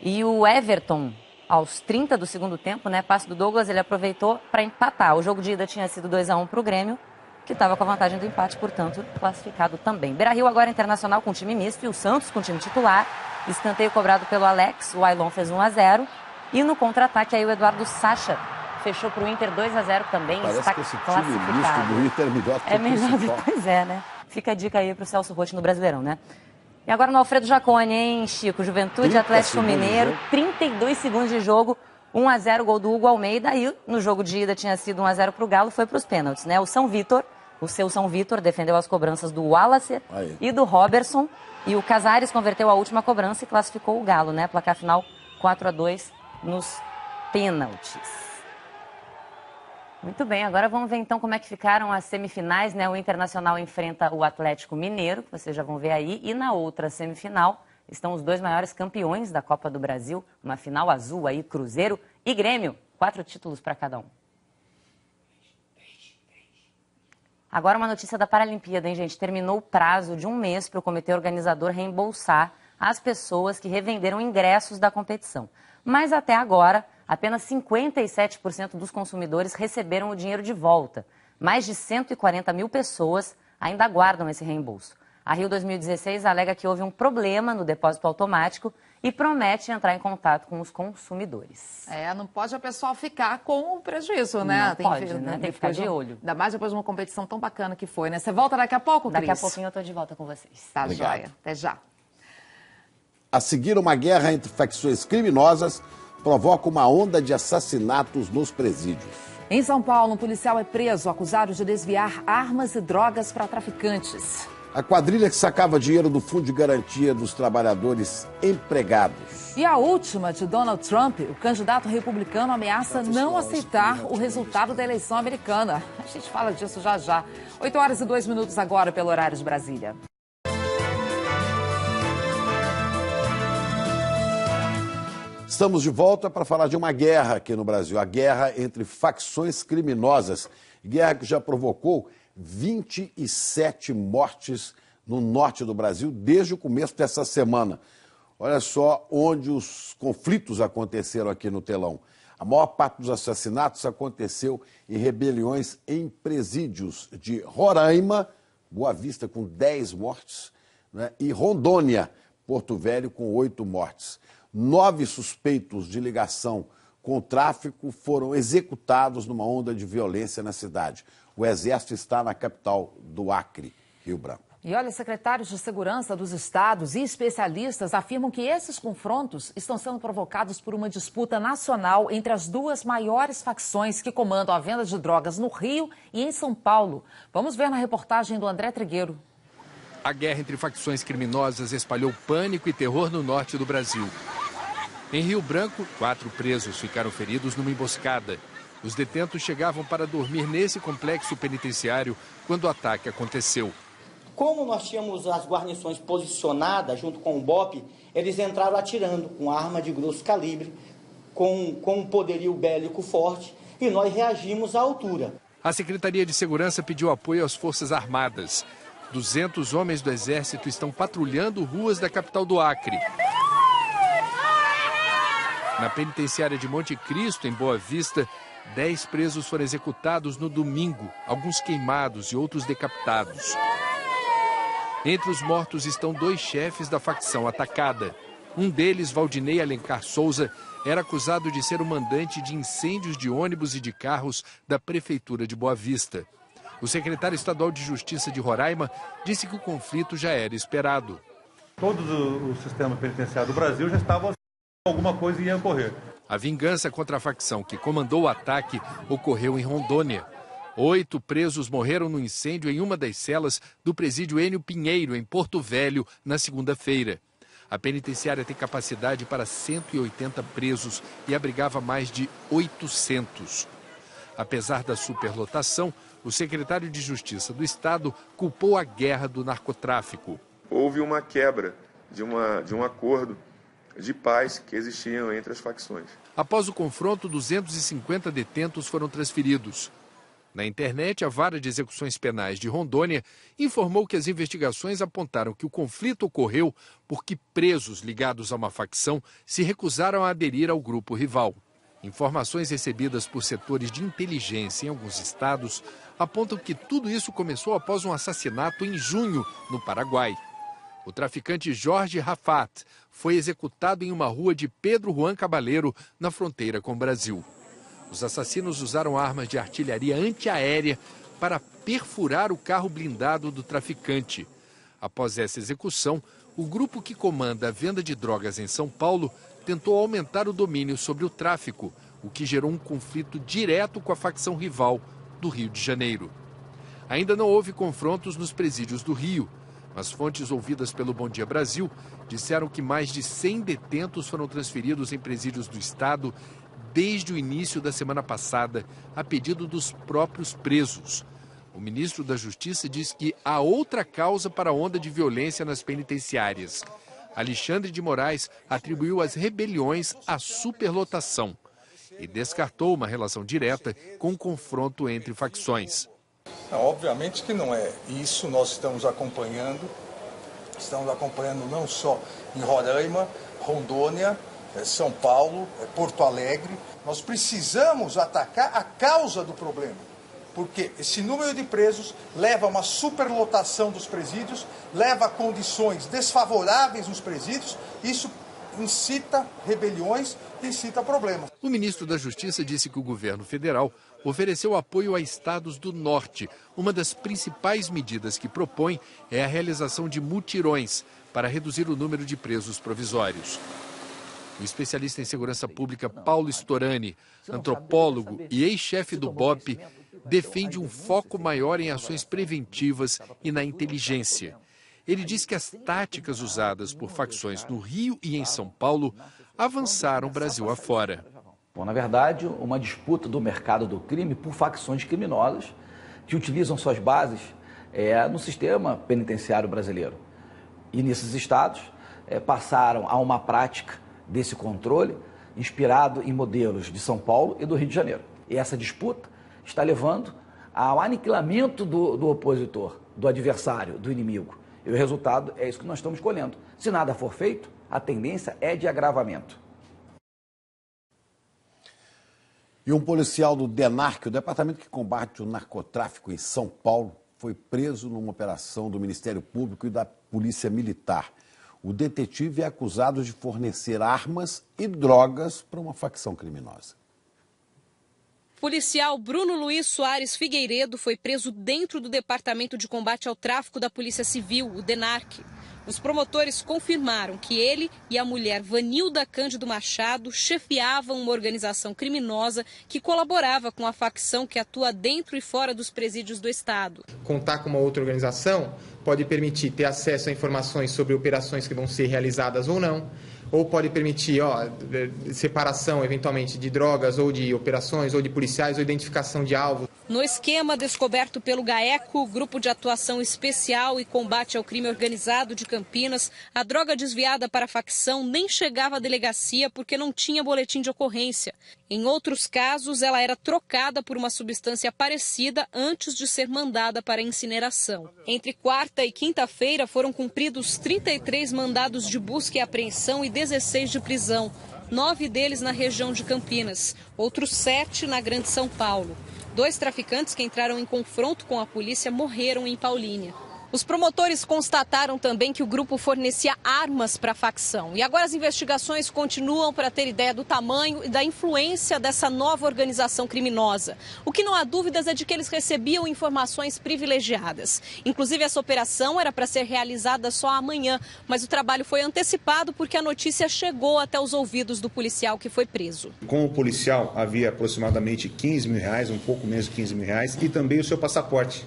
E o Everton, aos 30 do segundo tempo, né? Passe do Douglas, ele aproveitou para empatar. O jogo de ida tinha sido 2-1 para o Grêmio, que estava com a vantagem do empate, portanto, classificado também. Beira-Rio agora Internacional com time misto e o Santos com time titular. Escanteio cobrado pelo Alex, o Ailon fez 1-0. E no contra-ataque aí o Eduardo Sacha fechou para o Inter 2-0 também. Parece está que esse classificado. time misto do Inter é melhor que é melhor, pois é, né? Fica a dica aí para o Celso Rotti no Brasileirão, né? E agora no Alfredo Jaconi, hein, Chico? Juventude, Atlético Mineiro, 32 segundos de jogo, 1-0, gol do Hugo Almeida. E no jogo de ida tinha sido 1-0 para o Galo, foi para os pênaltis, né? O São Vitor, o seu São Vitor, defendeu as cobranças do Wallace e do Robertson. E o Casares converteu a última cobrança e classificou o Galo, né? Placar final 4-2 nos pênaltis. Muito bem, agora vamos ver então como é que ficaram as semifinais, né? O Internacional enfrenta o Atlético Mineiro, que vocês já vão ver aí, e na outra semifinal estão os dois maiores campeões da Copa do Brasil, uma final azul aí, Cruzeiro e Grêmio, 4 títulos para cada um. Agora uma notícia da Paralimpíada, hein, gente? Terminou o prazo de 1 mês para o comitê organizador reembolsar as pessoas que revenderam ingressos da competição. Mas até agora, apenas 57% dos consumidores receberam o dinheiro de volta. Mais de 140 mil pessoas ainda aguardam esse reembolso. A Rio 2016 alega que houve um problema no depósito automático e promete entrar em contato com os consumidores. Não pode o pessoal ficar com o prejuízo, né? Não pode, né? Tem que ficar de olho. Ainda mais depois de uma competição tão bacana que foi, né? Você volta daqui a pouco, Cris? Daqui a pouquinho eu tô de volta com vocês. Tá joia. Até já. A seguir, uma guerra entre facções criminosas provoca uma onda de assassinatos nos presídios. Em São Paulo, um policial é preso acusado de desviar armas e drogas para traficantes. A quadrilha que sacava dinheiro do Fundo de Garantia dos Trabalhadores Empregados. E a última de Donald Trump, o candidato republicano ameaça não aceitar o resultado da eleição americana. A gente fala disso já já. 8h02 agora pelo horário de Brasília. Estamos de volta para falar de uma guerra aqui no Brasil, a guerra entre facções criminosas, guerra que já provocou 27 mortes no norte do Brasil desde o começo dessa semana. Olha só onde os conflitos aconteceram aqui no telão. A maior parte dos assassinatos aconteceu em rebeliões em presídios de Roraima, Boa Vista com 10 mortes, né, e Rondônia, Porto Velho com 8 mortes. 9 suspeitos de ligação com o tráfico foram executados numa onda de violência na cidade. O Exército está na capital do Acre, Rio Branco. E olha, secretários de segurança dos estados e especialistas afirmam que esses confrontos estão sendo provocados por uma disputa nacional entre as duas maiores facções que comandam a venda de drogas no Rio e em São Paulo. Vamos ver na reportagem do André Trigueiro. A guerra entre facções criminosas espalhou pânico e terror no norte do Brasil. Em Rio Branco, 4 presos ficaram feridos numa emboscada. Os detentos chegavam para dormir nesse complexo penitenciário quando o ataque aconteceu. Como nós tínhamos as guarnições posicionadas junto com o BOPE, eles entraram atirando com arma de grosso calibre, com um poderio bélico forte, e nós reagimos à altura. A Secretaria de Segurança pediu apoio às Forças Armadas. 200 homens do Exército estão patrulhando ruas da capital do Acre. Na penitenciária de Monte Cristo, em Boa Vista, 10 presos foram executados no domingo, alguns queimados e outros decapitados. Entre os mortos estão 2 chefes da facção atacada. Um deles, Valdinei Alencar Souza, era acusado de ser o mandante de incêndios de ônibus e de carros da Prefeitura de Boa Vista. O secretário estadual de Justiça de Roraima disse que o conflito já era esperado. Todo o sistema penitenciário do Brasil já estava alguma coisa ia ocorrer. A vingança contra a facção que comandou o ataque ocorreu em Rondônia. 8 presos morreram no incêndio em uma das celas do presídio Enio Pinheiro, em Porto Velho, na segunda-feira. A penitenciária tem capacidade para 180 presos e abrigava mais de 800. Apesar da superlotação, o secretário de Justiça do Estado culpou a guerra do narcotráfico. Houve uma quebra de um acordo de paz que existiam entre as facções. Após o confronto, 250 detentos foram transferidos. Na internet, a Vara de Execuções Penais de Rondônia informou que as investigações apontaram que o conflito ocorreu porque presos ligados a uma facção se recusaram a aderir ao grupo rival. Informações recebidas por setores de inteligência em alguns estados apontam que tudo isso começou após um assassinato em junho, no Paraguai. O traficante Jorge Rafat foi executado em uma rua de Pedro Juan Cabaleiro, na fronteira com o Brasil. Os assassinos usaram armas de artilharia antiaérea para perfurar o carro blindado do traficante. Após essa execução, o grupo que comanda a venda de drogas em São Paulo tentou aumentar o domínio sobre o tráfico, o que gerou um conflito direto com a facção rival do Rio de Janeiro. Ainda não houve confrontos nos presídios do Rio, mas fontes ouvidas pelo Bom Dia Brasil disseram que mais de 100 detentos foram transferidos em presídios do estado desde o início da semana passada, a pedido dos próprios presos. O ministro da Justiça diz que há outra causa para a onda de violência nas penitenciárias. Alexandre de Moraes atribuiu as rebeliões à superlotação e descartou uma relação direta com o confronto entre facções. Não, obviamente que não é. Isso nós estamos acompanhando não só em Roraima, Rondônia, São Paulo, Porto Alegre. Nós precisamos atacar a causa do problema, porque esse número de presos leva a uma superlotação dos presídios, leva a condições desfavoráveis nos presídios, isso incita rebeliões, incita problemas. O ministro da Justiça disse que o governo federal ofereceu apoio a estados do norte. Uma das principais medidas que propõe é a realização de mutirões para reduzir o número de presos provisórios. O especialista em segurança pública Paulo Storani, antropólogo e ex-chefe do BOPE, defende um foco maior em ações preventivas e na inteligência. Ele diz que as táticas usadas por facções no Rio e em São Paulo avançaram Brasil afora. Bom, na verdade, uma disputa do mercado do crime por facções criminosas que utilizam suas bases no sistema penitenciário brasileiro. E nesses estados passaram a uma prática desse controle inspirado em modelos de São Paulo e do Rio de Janeiro. E essa disputa está levando ao aniquilamento do opositor, do adversário, do inimigo. E o resultado é isso que nós estamos colhendo. Se nada for feito, a tendência é de agravamento. E um policial do DENARC, o departamento que combate o narcotráfico em São Paulo, foi preso numa operação do Ministério Público e da Polícia Militar. O detetive é acusado de fornecer armas e drogas para uma facção criminosa. Policial Bruno Luiz Soares Figueiredo foi preso dentro do Departamento de Combate ao Tráfico da Polícia Civil, o DENARC. Os promotores confirmaram que ele e a mulher Vanilda Cândido Machado chefiavam uma organização criminosa que colaborava com a facção que atua dentro e fora dos presídios do estado. Contar com uma outra organização pode permitir ter acesso a informações sobre operações que vão ser realizadas ou não, ou pode permitir separação, eventualmente, de drogas ou de operações ou de policiais ou identificação de alvos. No esquema descoberto pelo GAECO, Grupo de Atuação Especial e Combate ao Crime Organizado de Campinas, a droga desviada para a facção nem chegava à delegacia porque não tinha boletim de ocorrência. Em outros casos, ela era trocada por uma substância parecida antes de ser mandada para incineração. Entre quarta e quinta-feira foram cumpridos 33 mandados de busca e apreensão e 16 de prisão, 9 deles na região de Campinas, outros 7 na Grande São Paulo. 2 traficantes que entraram em confronto com a polícia morreram em Paulínia. Os promotores constataram também que o grupo fornecia armas para a facção. E agora as investigações continuam para ter ideia do tamanho e da influência dessa nova organização criminosa. O que não há dúvidas é de que eles recebiam informações privilegiadas. Inclusive, essa operação era para ser realizada só amanhã, mas o trabalho foi antecipado porque a notícia chegou até os ouvidos do policial que foi preso. Com o policial havia aproximadamente R$15.000, um pouco menos de R$15.000, e também o seu passaporte,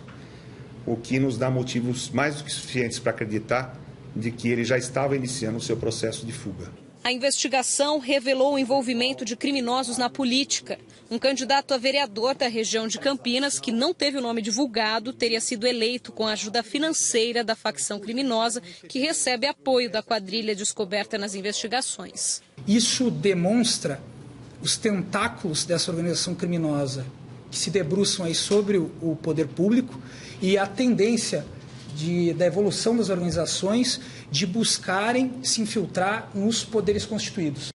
o que nos dá motivos mais do que suficientes para acreditar de que ele já estava iniciando o seu processo de fuga. A investigação revelou o envolvimento de criminosos na política. Um candidato a vereador da região de Campinas, que não teve o nome divulgado, teria sido eleito com a ajuda financeira da facção criminosa, que recebe apoio da quadrilha descoberta nas investigações. Isso demonstra os tentáculos dessa organização criminosa, que se debruçam aí sobre o poder público, e a tendência da evolução das organizações de buscarem se infiltrar nos poderes constituídos.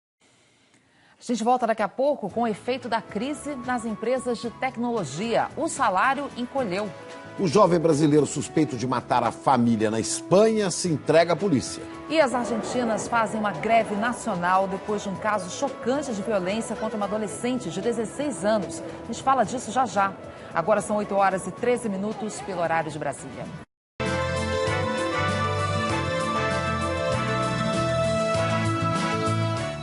A gente volta daqui a pouco com o efeito da crise nas empresas de tecnologia. O salário encolheu. O jovem brasileiro suspeito de matar a família na Espanha se entrega à polícia. E as argentinas fazem uma greve nacional depois de um caso chocante de violência contra uma adolescente de 16 anos. A gente fala disso já já. Agora são 8h13 pelo horário de Brasília.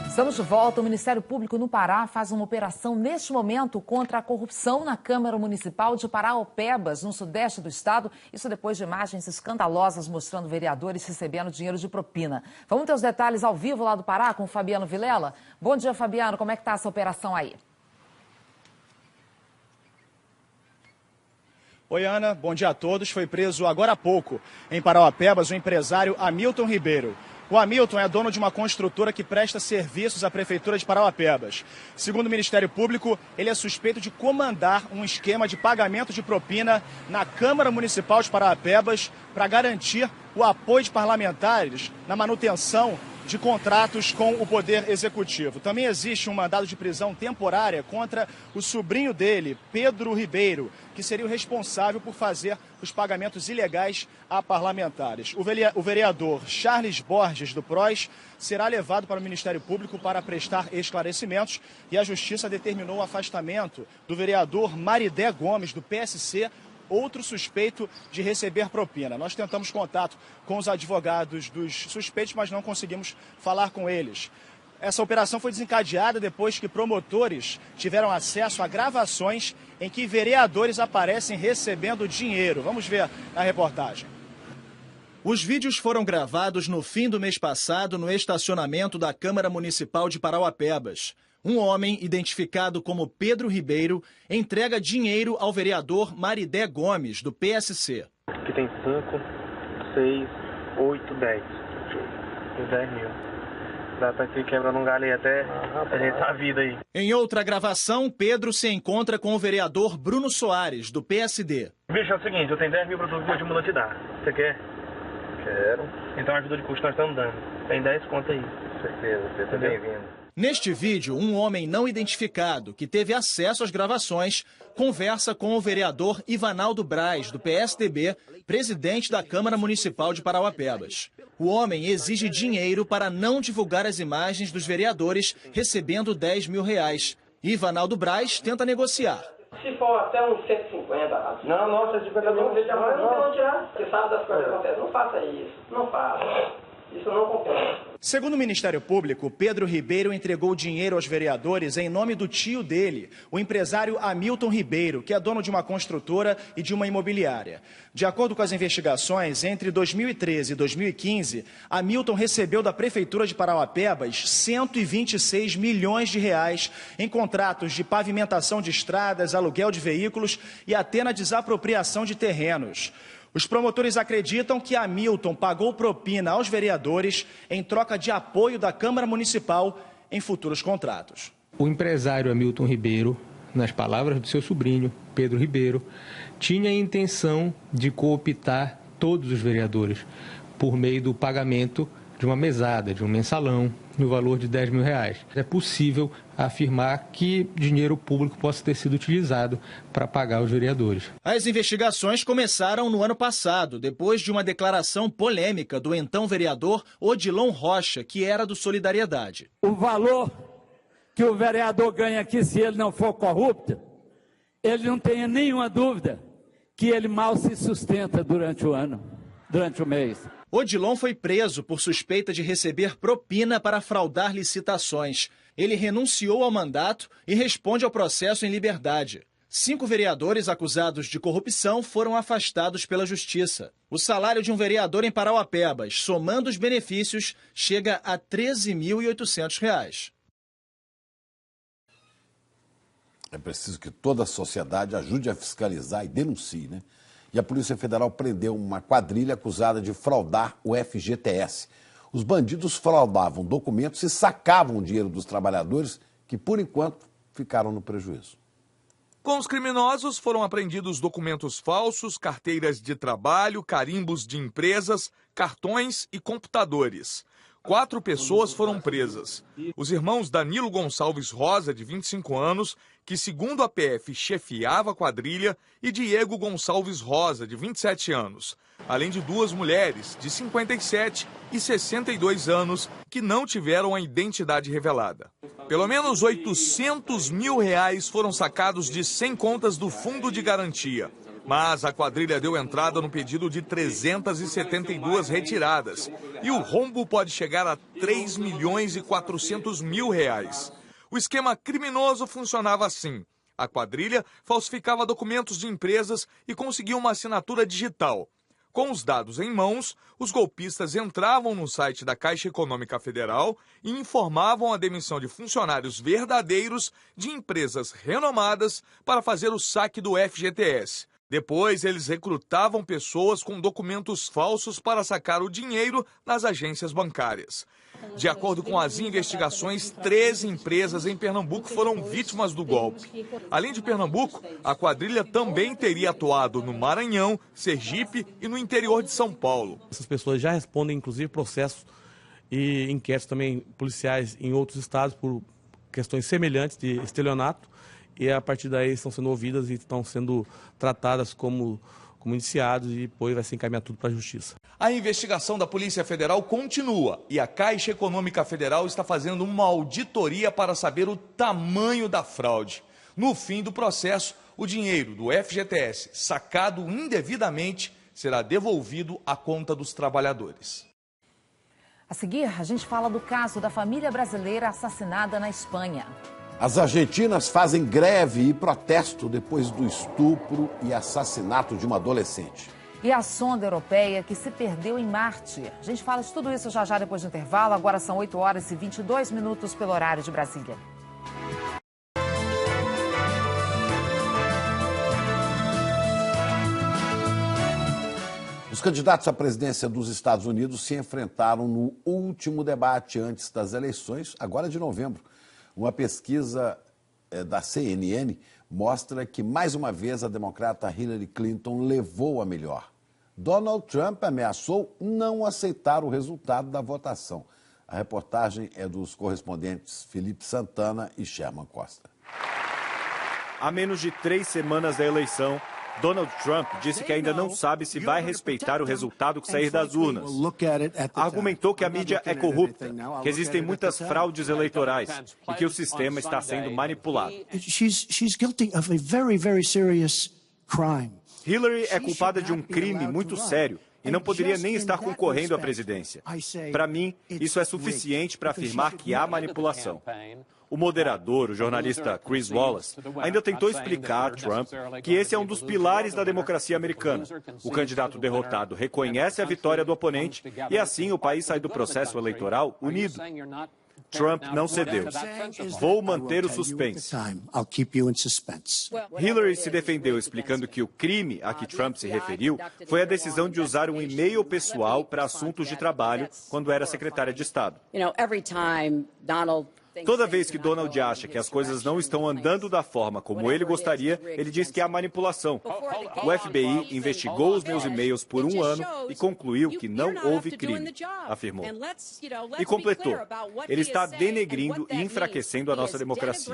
Estamos de volta. O Ministério Público no Pará faz uma operação neste momento contra a corrupção na Câmara Municipal de Paraopebas, no sudeste do estado. Isso depois de imagens escandalosas mostrando vereadores recebendo dinheiro de propina. Vamos ter os detalhes ao vivo lá do Pará com o Fabiano Vilela. Bom dia, Fabiano. Como é que está essa operação aí? Oi, Ana. Bom dia a todos. Foi preso agora há pouco em Paraopebas o empresário Hamilton Ribeiro. O Hamilton é dono de uma construtora que presta serviços à Prefeitura de Paraopebas. Segundo o Ministério Público, ele é suspeito de comandar um esquema de pagamento de propina na Câmara Municipal de Paraopebas para garantir o apoio de parlamentares na manutenção de contratos com o Poder Executivo. Também existe um mandado de prisão temporária contra o sobrinho dele, Pedro Ribeiro, que seria o responsável por fazer os pagamentos ilegais a parlamentares. O vereador Charles Borges, do PROS, será levado para o Ministério Público para prestar esclarecimentos e a Justiça determinou o afastamento do vereador Maridé Gomes, do PSC, outro suspeito de receber propina. Nós tentamos contato com os advogados dos suspeitos, mas não conseguimos falar com eles. Essa operação foi desencadeada depois que promotores tiveram acesso a gravações em que vereadores aparecem recebendo dinheiro. Vamos ver na reportagem. Os vídeos foram gravados no fim do mês passado no estacionamento da Câmara Municipal de Paraopebas. Um homem, identificado como Pedro Ribeiro, entrega dinheiro ao vereador Maridé Gomes, do PSC. Aqui tem 5, 6, 8, 10. Tem 10 mil. Dá pra ir quebrando um galho aí até ajeitar a vida aí. Em outra gravação, Pedro se encontra com o vereador Bruno Soares, do PSD. Bicho, é o seguinte, eu tenho 10 mil pra tu de mula te dar. Você quer? Quero. Então a ajuda de custo nós estamos dando. Tem 10 conto aí. Com certeza, você tá bem-vindo. Neste vídeo, um homem não identificado, que teve acesso às gravações, conversa com o vereador Ivanaldo Braz, do PSDB, presidente da Câmara Municipal de Paraopebas. O homem exige dinheiro para não divulgar as imagens dos vereadores recebendo R$10 mil. Ivanaldo Braz tenta negociar. Se for até uns 150, não, 150 mil. Não tem onde tirar. Você sabe das coisas que acontecem. Não faça isso. Não faça. Isso não compensa. Segundo o Ministério Público, Pedro Ribeiro entregou dinheiro aos vereadores em nome do tio dele, o empresário Hamilton Ribeiro, que é dono de uma construtora e de uma imobiliária. De acordo com as investigações, entre 2013 e 2015, Hamilton recebeu da Prefeitura de Paraopebas R$126 milhões em contratos de pavimentação de estradas, aluguel de veículos e até na desapropriação de terrenos. Os promotores acreditam que Hamilton pagou propina aos vereadores em troca de apoio da Câmara Municipal em futuros contratos. O empresário Hamilton Ribeiro, nas palavras do seu sobrinho, Pedro Ribeiro, tinha a intenção de cooptar todos os vereadores por meio do pagamento de uma mesada, de um mensalão, no valor de R$10 mil. É possível afirmar que dinheiro público possa ter sido utilizado para pagar os vereadores. As investigações começaram no ano passado, depois de uma declaração polêmica do então vereador Odilon Rocha, que era do Solidariedade. O valor que o vereador ganha aqui, se ele não for corrupto, ele não tenha nenhuma dúvida que ele mal se sustenta durante o ano, durante o mês. Odilon foi preso por suspeita de receber propina para fraudar licitações. Ele renunciou ao mandato e responde ao processo em liberdade. 5 vereadores acusados de corrupção foram afastados pela Justiça. O salário de um vereador em Parauapebas, somando os benefícios, chega a R$ 13.800. É preciso que toda a sociedade ajude a fiscalizar e denuncie, né? E a Polícia Federal prendeu uma quadrilha acusada de fraudar o FGTS. Os bandidos fraudavam documentos e sacavam o dinheiro dos trabalhadores que, por enquanto, ficaram no prejuízo. Com os criminosos foram apreendidos documentos falsos, carteiras de trabalho, carimbos de empresas, cartões e computadores. 4 pessoas foram presas. Os irmãos Danilo Gonçalves Rosa, de 25 anos, que segundo a PF chefiava a quadrilha, e Diego Gonçalves Rosa, de 27 anos. Além de 2 mulheres, de 57 e 62 anos, que não tiveram a identidade revelada. Pelo menos R$ 800 mil foram sacados de 100 contas do Fundo de Garantia. Mas a quadrilha deu entrada no pedido de 372 retiradas. E o rombo pode chegar a R$ 3.400.000. O esquema criminoso funcionava assim. A quadrilha falsificava documentos de empresas e conseguia uma assinatura digital. Com os dados em mãos, os golpistas entravam no site da Caixa Econômica Federal e informavam a demissão de funcionários verdadeiros de empresas renomadas para fazer o saque do FGTS. Depois, eles recrutavam pessoas com documentos falsos para sacar o dinheiro nas agências bancárias. De acordo com as investigações, 13 empresas em Pernambuco foram vítimas do golpe. Além de Pernambuco, a quadrilha também teria atuado no Maranhão, Sergipe e no interior de São Paulo. Essas pessoas já respondem, inclusive, processos e inquéritos também policiais em outros estados por questões semelhantes de estelionato. E a partir daí estão sendo ouvidas e estão sendo tratadas como indiciados e depois vai se encaminhar tudo para a Justiça. A investigação da Polícia Federal continua e a Caixa Econômica Federal está fazendo uma auditoria para saber o tamanho da fraude. No fim do processo, o dinheiro do FGTS sacado indevidamente será devolvido à conta dos trabalhadores. A seguir, a gente fala do caso da família brasileira assassinada na Espanha. As argentinas fazem greve e protesto depois do estupro e assassinato de uma adolescente. E a sonda europeia que se perdeu em Marte. A gente fala de tudo isso já depois do intervalo. Agora são 8h22 pelo horário de Brasília. Os candidatos à presidência dos Estados Unidos se enfrentaram no último debate antes das eleições, agora de novembro. Uma pesquisa da CNN mostra que, mais uma vez, a democrata Hillary Clinton levou a melhor. Donald Trump ameaçou não aceitar o resultado da votação. A reportagem é dos correspondentes Felipe Santana e Sherman Costa. Há menos de 3 semanas da eleição, Donald Trump disse que ainda não sabe se vai respeitar o resultado que sair das urnas. Argumentou que a mídia é corrupta, que existem muitas fraudes eleitorais e que o sistema está sendo manipulado. Hillary é culpada de um crime muito sério e não poderia nem estar concorrendo à presidência. Para mim, isso é suficiente para afirmar que há manipulação. O moderador, o jornalista Chris Wallace, ainda tentou explicar a Trump que esse é um dos pilares da democracia americana. O candidato derrotado reconhece a vitória do oponente e assim o país sai do processo eleitoral unido. Trump não cedeu. Vou manter o suspense. Hillary se defendeu explicando que o crime a que Trump se referiu foi a decisão de usar um e-mail pessoal para assuntos de trabalho quando era secretária de Estado. Toda vez que Donald acha que as coisas não estão andando da forma como ele gostaria, ele diz que há manipulação. O FBI investigou os meus e-mails por 1 ano e concluiu que não houve crime, afirmou. E completou: ele está denegrindo e enfraquecendo a nossa democracia.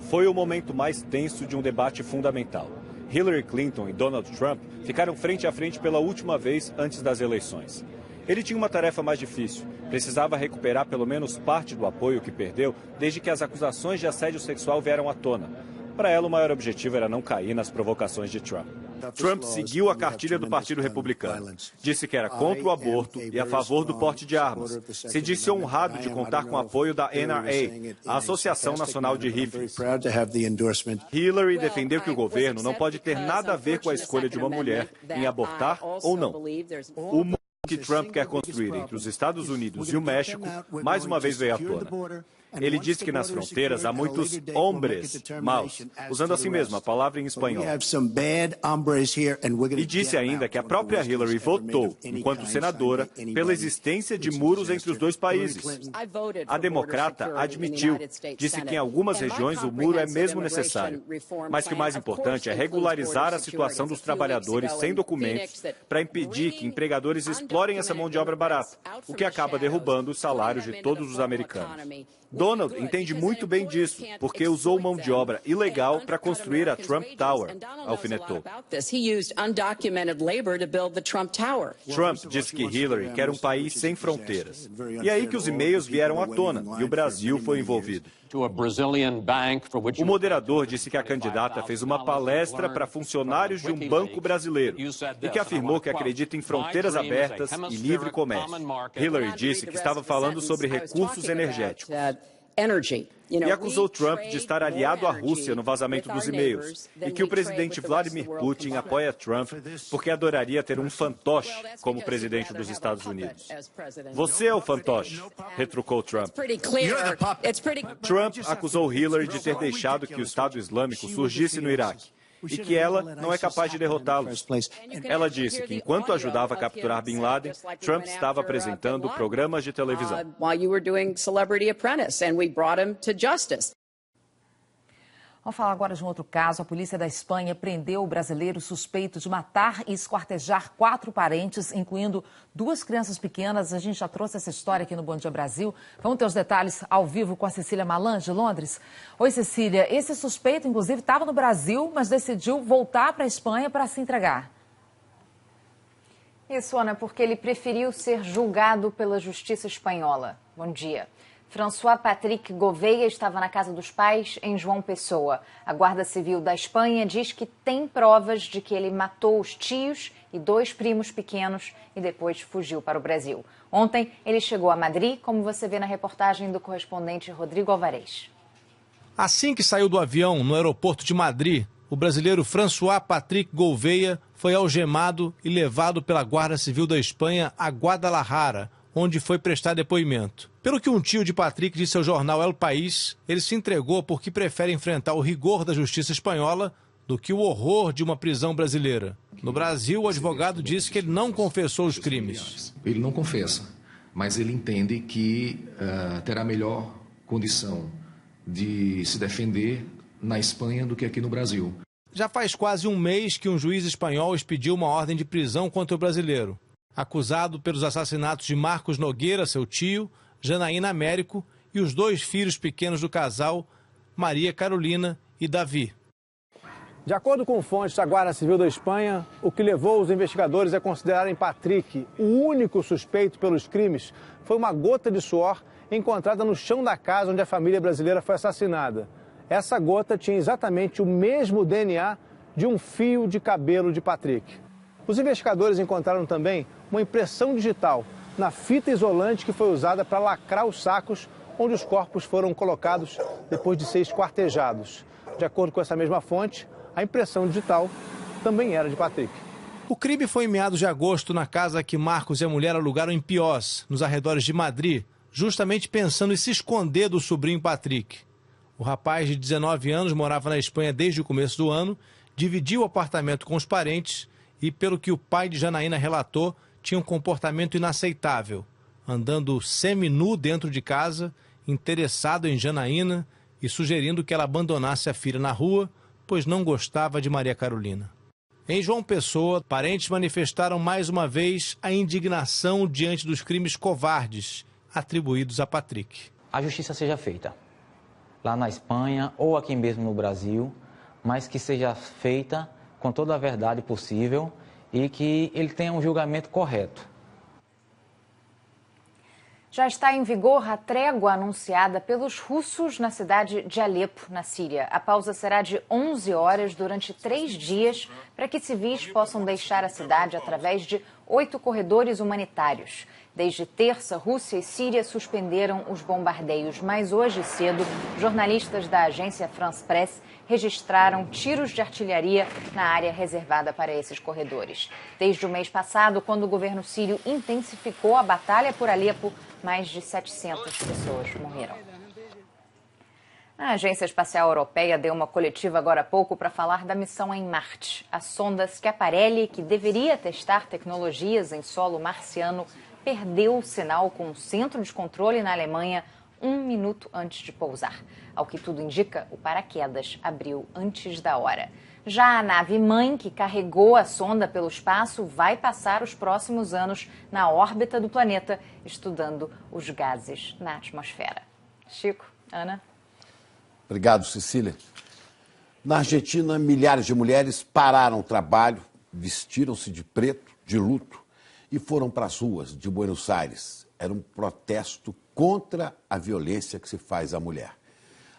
Foi o momento mais tenso de um debate fundamental. Hillary Clinton e Donald Trump ficaram frente a frente pela última vez antes das eleições. Ele tinha uma tarefa mais difícil. Precisava recuperar pelo menos parte do apoio que perdeu desde que as acusações de assédio sexual vieram à tona. Para ela, o maior objetivo era não cair nas provocações de Trump. Trump seguiu a cartilha do Partido Republicano. Disse que era contra o aborto e a favor do porte de armas. Se disse honrado de contar com o apoio da NRA, a Associação Nacional de Rifles. Hillary defendeu que o governo não pode ter nada a ver com a escolha de uma mulher em abortar ou não. O muro que Trump quer construir entre os Estados Unidos e o México, mais uma vez veio à tona. Ele disse que nas fronteiras há muitos hombres maus, usando assim mesmo a palavra em espanhol. E disse ainda que a própria Hillary votou, enquanto senadora, pela existência de muros entre os dois países. A democrata admitiu, disse que em algumas regiões o muro é mesmo necessário, mas que o mais importante é regularizar a situação dos trabalhadores sem documentos para impedir que empregadores explorem essa mão de obra barata, o que acaba derrubando os salários de todos os americanos. Donald entende muito bem disso, porque usou mão de obra ilegal para construir a Trump Tower, alfinetou. Trump disse que Hillary quer um país sem fronteiras. E é aí que os e-mails vieram à tona e o Brasil foi envolvido. O moderador disse que a candidata fez uma palestra para funcionários de um banco brasileiro e que afirmou que acredita em fronteiras abertas e livre comércio. Hillary disse que estava falando sobre recursos energéticos. E acusou Trump de estar aliado à Rússia no vazamento dos e-mails e que o presidente Vladimir Putin apoia Trump porque adoraria ter um fantoche como presidente dos Estados Unidos. Você é o fantoche, retrucou Trump. Trump acusou Hillary de ter deixado que o Estado Islâmico surgisse no Iraque e que ela não é capaz de derrotá-los. Ela disse que enquanto ajudava a capturar Bin Laden, Trump estava apresentando programas de televisão. Vamos falar agora de um outro caso. A polícia da Espanha prendeu o brasileiro suspeito de matar e esquartejar 4 parentes, incluindo 2 crianças pequenas. A gente já trouxe essa história aqui no Bom Dia Brasil. Vamos ter os detalhes ao vivo com a Cecília Malan, de Londres. Oi, Cecília. Esse suspeito, inclusive, estava no Brasil, mas decidiu voltar para a Espanha para se entregar. Isso, Ana, porque ele preferiu ser julgado pela justiça espanhola. Bom dia. François Patrick Gouveia estava na casa dos pais em João Pessoa. A Guarda Civil da Espanha diz que tem provas de que ele matou os tios e 2 primos pequenos e depois fugiu para o Brasil. Ontem, ele chegou a Madrid, como você vê na reportagem do correspondente Rodrigo Alvarez. Assim que saiu do avião no aeroporto de Madrid, o brasileiro François Patrick Gouveia foi algemado e levado pela Guarda Civil da Espanha a Guadalajara, onde foi prestar depoimento. Pelo que um tio de Patrick disse ao jornal El País, ele se entregou porque prefere enfrentar o rigor da justiça espanhola do que o horror de uma prisão brasileira. No Brasil, o advogado disse que ele não confessou os crimes. Ele não confessa, mas ele entende que terá melhor condição de se defender na Espanha do que aqui no Brasil. Já faz quase um mês que um juiz espanhol expediu uma ordem de prisão contra o brasileiro, acusado pelos assassinatos de Marcos Nogueira, seu tio, Janaína Américo e os 2 filhos pequenos do casal, Maria Carolina e Davi. De acordo com fontes da Guarda Civil da Espanha, o que levou os investigadores a considerarem Patrick o único suspeito pelos crimes foi uma gota de suor encontrada no chão da casa onde a família brasileira foi assassinada. Essa gota tinha exatamente o mesmo DNA de um fio de cabelo de Patrick. Os investigadores encontraram também uma impressão digital na fita isolante que foi usada para lacrar os sacos onde os corpos foram colocados depois de ser esquartejados. De acordo com essa mesma fonte, a impressão digital também era de Patrick. O crime foi em meados de agosto na casa que Marcos e a mulher alugaram em Piós, nos arredores de Madrid, justamente pensando em se esconder do sobrinho Patrick. O rapaz de 19 anos morava na Espanha desde o começo do ano, dividiu o apartamento com os parentes e, pelo que o pai de Janaína relatou, tinha um comportamento inaceitável. andando semi-nu dentro de casa, interessado em Janaína e sugerindo que ela abandonasse a filha na rua, pois não gostava de Maria Carolina. Em João Pessoa, parentes manifestaram mais uma vez a indignação diante dos crimes covardes atribuídos a Patrick. A justiça seja feita lá na Espanha ou aqui mesmo no Brasil, mas que seja feita com toda a verdade possível e que ele tenha um julgamento correto. Já está em vigor a trégua anunciada pelos russos na cidade de Alepo, na Síria. A pausa será de 11 horas durante 3 dias para que civis possam deixar a cidade através de 8 corredores humanitários. Desde terça, Rússia e Síria suspenderam os bombardeios, mas hoje cedo, jornalistas da agência France Press registraram tiros de artilharia na área reservada para esses corredores. Desde o mês passado, quando o governo sírio intensificou a batalha por Alepo, mais de 700 pessoas morreram. A Agência Espacial Europeia deu uma coletiva agora há pouco para falar da missão em Marte. A sonda Schiaparelli, que deveria testar tecnologias em solo marciano, perdeu o sinal com o centro de controle na Alemanha 1 minuto antes de pousar. Ao que tudo indica, o paraquedas abriu antes da hora. Já a nave-mãe, que carregou a sonda pelo espaço, vai passar os próximos anos na órbita do planeta, estudando os gases na atmosfera. Chico, Ana. Obrigado, Cecília. Na Argentina, milhares de mulheres pararam o trabalho, vestiram-se de preto, de luto, e foram para as ruas de Buenos Aires. Era um protesto contra a violência que se faz à mulher.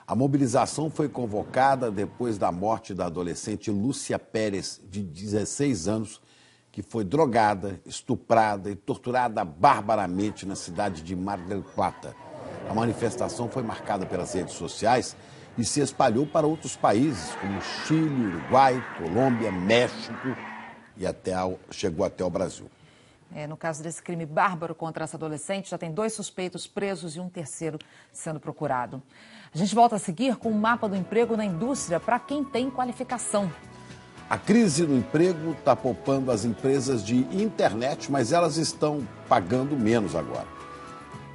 A mobilização foi convocada depois da morte da adolescente Lúcia Pérez, de 16 anos, que foi drogada, estuprada e torturada barbaramente na cidade de Mar del Plata. A manifestação foi marcada pelas redes sociais e se espalhou para outros países, como Chile, Uruguai, Colômbia, México e chegou até o Brasil. No caso desse crime bárbaro contra essa adolescente, já tem 2 suspeitos presos e um terceiro sendo procurado. A gente volta a seguir com o mapa do emprego na indústria para quem tem qualificação. A crise no emprego está poupando as empresas de internet, mas elas estão pagando menos agora.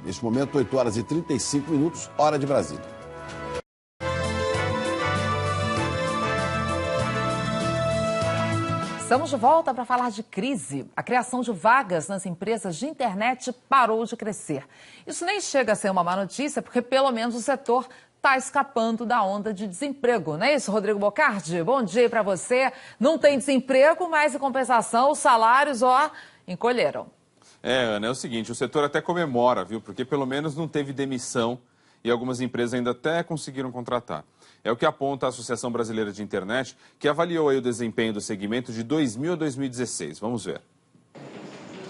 Neste momento, 8 horas e 35 minutos, hora de Brasília. Estamos de volta para falar de crise. A criação de vagas nas empresas de internet parou de crescer. Isso nem chega a ser uma má notícia, porque pelo menos o setor está escapando da onda de desemprego. Não é isso, Rodrigo Bocardi? Bom dia para você. Não tem desemprego, mas em compensação os salários, encolheram. Ana, é o seguinte, o setor até comemora, viu? Porque pelo menos não teve demissão e algumas empresas ainda até conseguiram contratar. É o que aponta a Associação Brasileira de Internet, que avaliou aí o desempenho do segmento de 2000 a 2016. Vamos ver.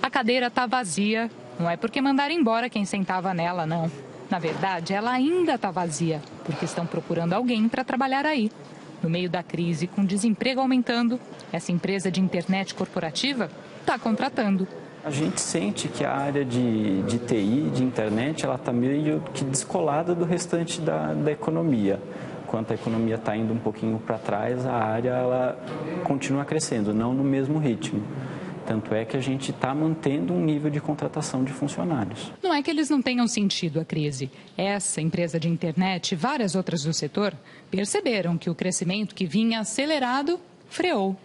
A cadeira está vazia. Não é porque mandaram embora quem sentava nela, não. Na verdade, ela ainda está vazia, porque estão procurando alguém para trabalhar aí. No meio da crise, com desemprego aumentando, essa empresa de internet corporativa está contratando. A gente sente que a área de TI, de internet, ela está meio que descolada do restante da economia. Enquanto a economia está indo um pouquinho para trás, a área ela continua crescendo, não no mesmo ritmo. Tanto é que a gente está mantendo um nível de contratação de funcionários. Não é que eles não tenham sentido a crise. Essa empresa de internet e várias outras do setor perceberam que o crescimento que vinha acelerado freou.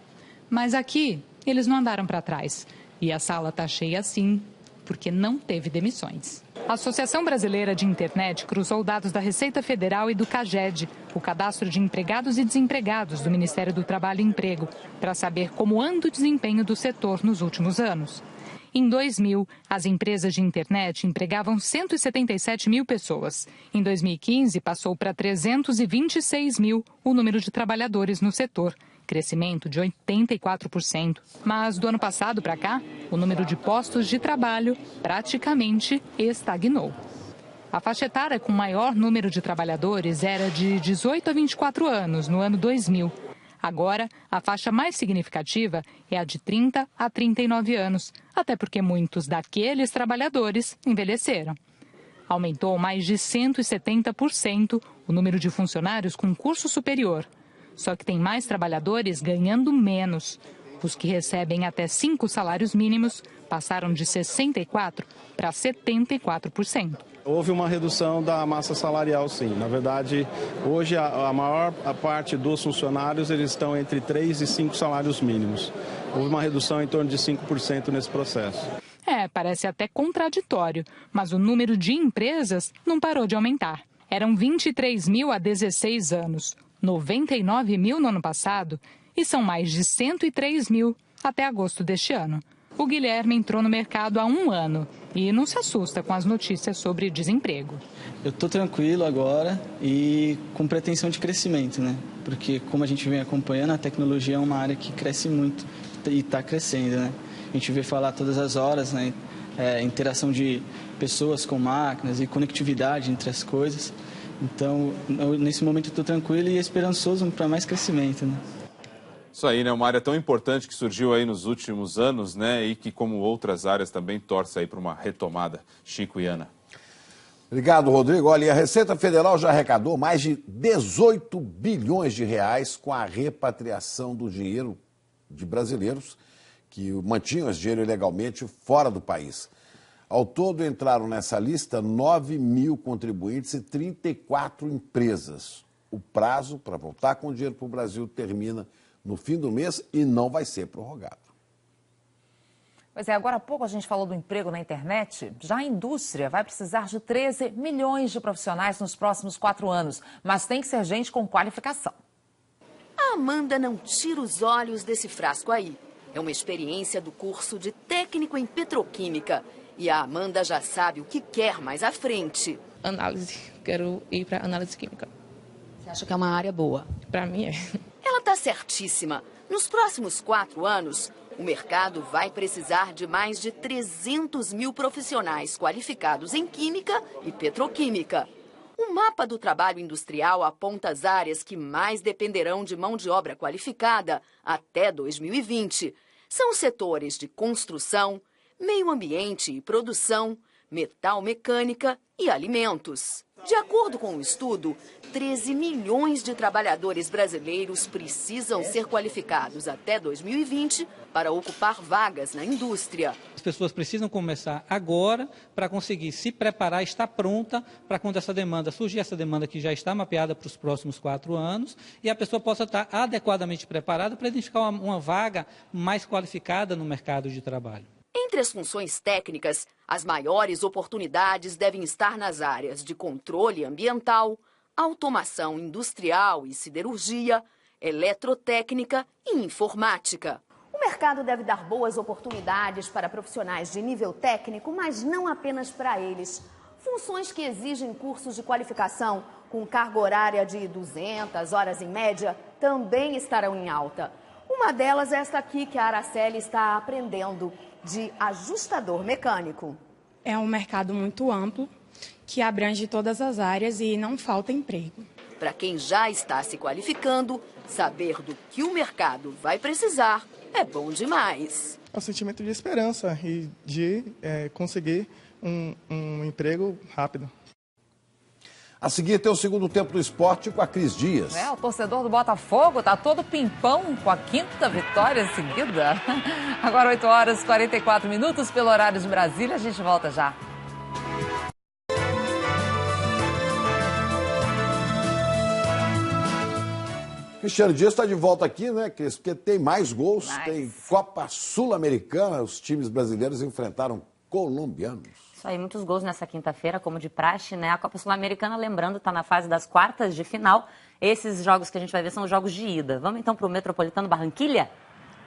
Mas aqui, eles não andaram para trás. E a sala está cheia sim, porque não teve demissões. A Associação Brasileira de Internet cruzou dados da Receita Federal e do CAGED, o Cadastro de Empregados e Desempregados do Ministério do Trabalho e Emprego, para saber como anda o desempenho do setor nos últimos anos. Em 2000, as empresas de internet empregavam 177 mil pessoas. Em 2015, passou para 326 mil o número de trabalhadores no setor. Crescimento de 84%. Mas do ano passado para cá, o número de postos de trabalho praticamente estagnou. A faixa etária com maior número de trabalhadores era de 18 a 24 anos no ano 2000. Agora, a faixa mais significativa é a de 30 a 39 anos, até porque muitos daqueles trabalhadores envelheceram. Aumentou mais de 170% o número de funcionários com curso superior. Só que tem mais trabalhadores ganhando menos. grupos que recebem até 5 salários mínimos passaram de 64% para 74%. Houve uma redução da massa salarial, sim. Na verdade, hoje a maior parte dos funcionários eles estão entre 3 e 5 salários mínimos. Houve uma redução em torno de 5% nesse processo. Parece até contraditório, mas o número de empresas não parou de aumentar. Eram 23 mil há 16 anos, 99 mil no ano passado e são mais de 103 mil até agosto deste ano. O Guilherme entrou no mercado há 1 ano e não se assusta com as notícias sobre desemprego. Eu estou tranquilo agora e com pretensão de crescimento, né? Porque como a gente vem acompanhando, a tecnologia é uma área que cresce muito e está crescendo, né? A gente vê falar todas as horas, né? Interação de pessoas com máquinas e conectividade entre as coisas. Então, nesse momento eu estou tranquilo e esperançoso para mais crescimento, né? Isso aí, né? Uma área tão importante que surgiu aí nos últimos anos, né? E que, como outras áreas, também torce aí para uma retomada. Chico e Ana. Obrigado, Rodrigo. Olha, a Receita Federal já arrecadou mais de 18 bilhões de reais com a repatriação do dinheiro de brasileiros que mantinham esse dinheiro ilegalmente fora do país. Ao todo, entraram nessa lista 9 mil contribuintes e 34 empresas. O prazo para voltar com o dinheiro para o Brasil termina no fim do mês e não vai ser prorrogado. Pois é, agora há pouco a gente falou do emprego na internet. Já a indústria vai precisar de 13 milhões de profissionais nos próximos 4 anos, mas tem que ser gente com qualificação. A Amanda não tira os olhos desse frasco aí. É uma experiência do curso de técnico em petroquímica. E a Amanda já sabe o que quer mais à frente. Análise. Quero ir para análise química. Você acha que é uma área boa? Para mim é. Ela está certíssima. Nos próximos 4 anos, o mercado vai precisar de mais de 300 mil profissionais qualificados em química e petroquímica. O mapa do trabalho industrial aponta as áreas que mais dependerão de mão de obra qualificada até 2020. São os setores de construção, meio ambiente e produção, metal mecânica e alimentos. De acordo com o estudo, 13 milhões de trabalhadores brasileiros precisam ser qualificados até 2020 para ocupar vagas na indústria. As pessoas precisam começar agora para conseguir se preparar, estar pronta para quando essa demanda surgir, essa demanda que já está mapeada para os próximos 4 anos, e a pessoa possa estar adequadamente preparada para identificar uma vaga mais qualificada no mercado de trabalho. Entre as funções técnicas, as maiores oportunidades devem estar nas áreas de controle ambiental, automação industrial e siderurgia, eletrotécnica e informática. O mercado deve dar boas oportunidades para profissionais de nível técnico, mas não apenas para eles. Funções que exigem cursos de qualificação com carga horária de 200 horas em média também estarão em alta. Uma delas é esta aqui que a Araceli está aprendendo, de ajustador mecânico. É um mercado muito amplo, que abrange todas as áreas e não falta emprego. Para quem já está se qualificando, saber do que o mercado vai precisar é bom demais. É um sentimento de esperança e de conseguir um emprego rápido. A seguir tem o segundo tempo do esporte com a Cris Dias. O torcedor do Botafogo tá todo pimpão com a 5ª vitória seguida. Agora 8 horas e 44 minutos pelo horário de Brasília. A gente volta já. Cristiano Dias está de volta aqui, né, Cris? Porque tem mais gols, tem Copa Sul-Americana. Os times brasileiros enfrentaram colombianos. Isso aí, muitos gols nessa quinta-feira, como de praxe, né? A Copa Sul-Americana, lembrando, está na fase das quartas de final. Esses jogos que a gente vai ver são os jogos de ida. Vamos então para o Metropolitano Barranquilla?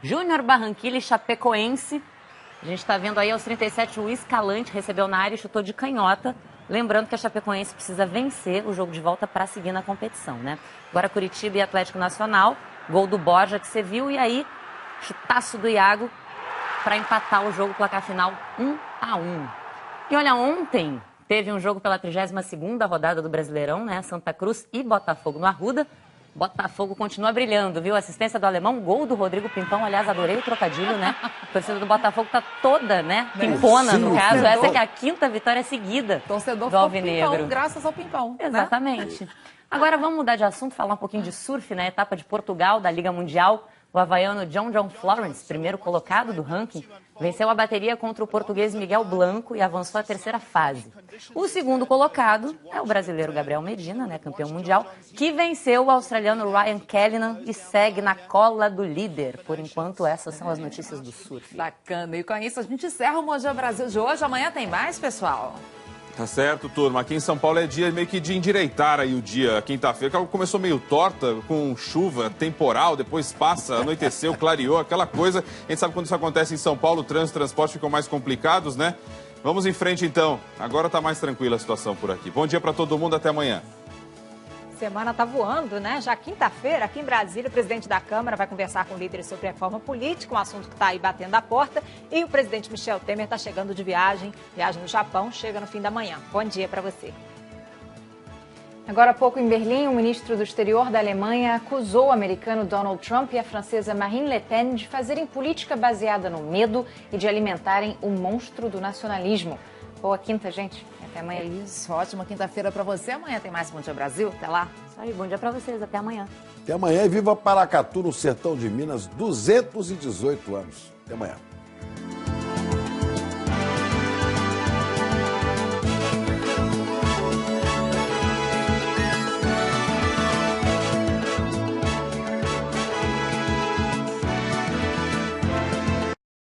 Júnior Barranquilla e Chapecoense. A gente está vendo aí aos 37 o Escalante recebeu na área e chutou de canhota. Lembrando que a Chapecoense precisa vencer o jogo de volta para seguir na competição, né? Agora Curitiba e Atlético Nacional, gol do Borja que você viu, e aí chutaço do Iago para empatar o jogo, placar final 1-1. E olha, ontem teve um jogo pela 32ª rodada do Brasileirão, né? Santa Cruz e Botafogo no Arruda. Botafogo continua brilhando, viu? Assistência do alemão, gol do Rodrigo Pimpão. Aliás, adorei o trocadilho, né? A torcida do Botafogo tá toda, né? Pimpona, no caso. Essa que é a 5ª vitória seguida do Alvinegro. Pimpão, graças ao Pimpão. Exatamente. Né? Agora vamos mudar de assunto, falar um pouquinho de surf, né? Etapa de Portugal, da Liga Mundial. O havaiano John Florence, primeiro colocado do ranking, venceu a bateria contra o português Miguel Blanco e avançou à terceira fase. O segundo colocado é o brasileiro Gabriel Medina, campeão mundial, que venceu o australiano Ryan Callinan e segue na cola do líder. Por enquanto, essas são as notícias do surf. Bacana. E com isso, a gente encerra o Moja Brasil de hoje. Amanhã tem mais, pessoal. Tá certo, turma. Aqui em São Paulo é dia meio que de endireitar aí o dia, quinta-feira. Começou meio torta, com chuva, temporal, depois passa, anoiteceu, clareou, aquela coisa. A gente sabe quando isso acontece em São Paulo, o trânsito e o transporte ficam mais complicados, né? Vamos em frente, então. Agora tá mais tranquila a situação por aqui. Bom dia para todo mundo, até amanhã. Semana tá voando, né? Já quinta-feira, aqui em Brasília, o presidente da Câmara vai conversar com líderes sobre reforma política, um assunto que está aí batendo a porta. E o presidente Michel Temer está chegando de viagem no Japão, chega no fim da manhã. Bom dia para você. Agora há pouco, em Berlim, o ministro do Exterior da Alemanha acusou o americano Donald Trump e a francesa Marine Le Pen de fazerem política baseada no medo e de alimentarem o monstro do nacionalismo. Boa quinta, gente. Até amanhã. Isso, ótima quinta-feira para você. Amanhã tem mais Bom Dia Brasil. Até lá. Isso aí, bom dia para vocês. Até amanhã. Até amanhã e viva Paracatu, no sertão de Minas, 218 anos. Até amanhã.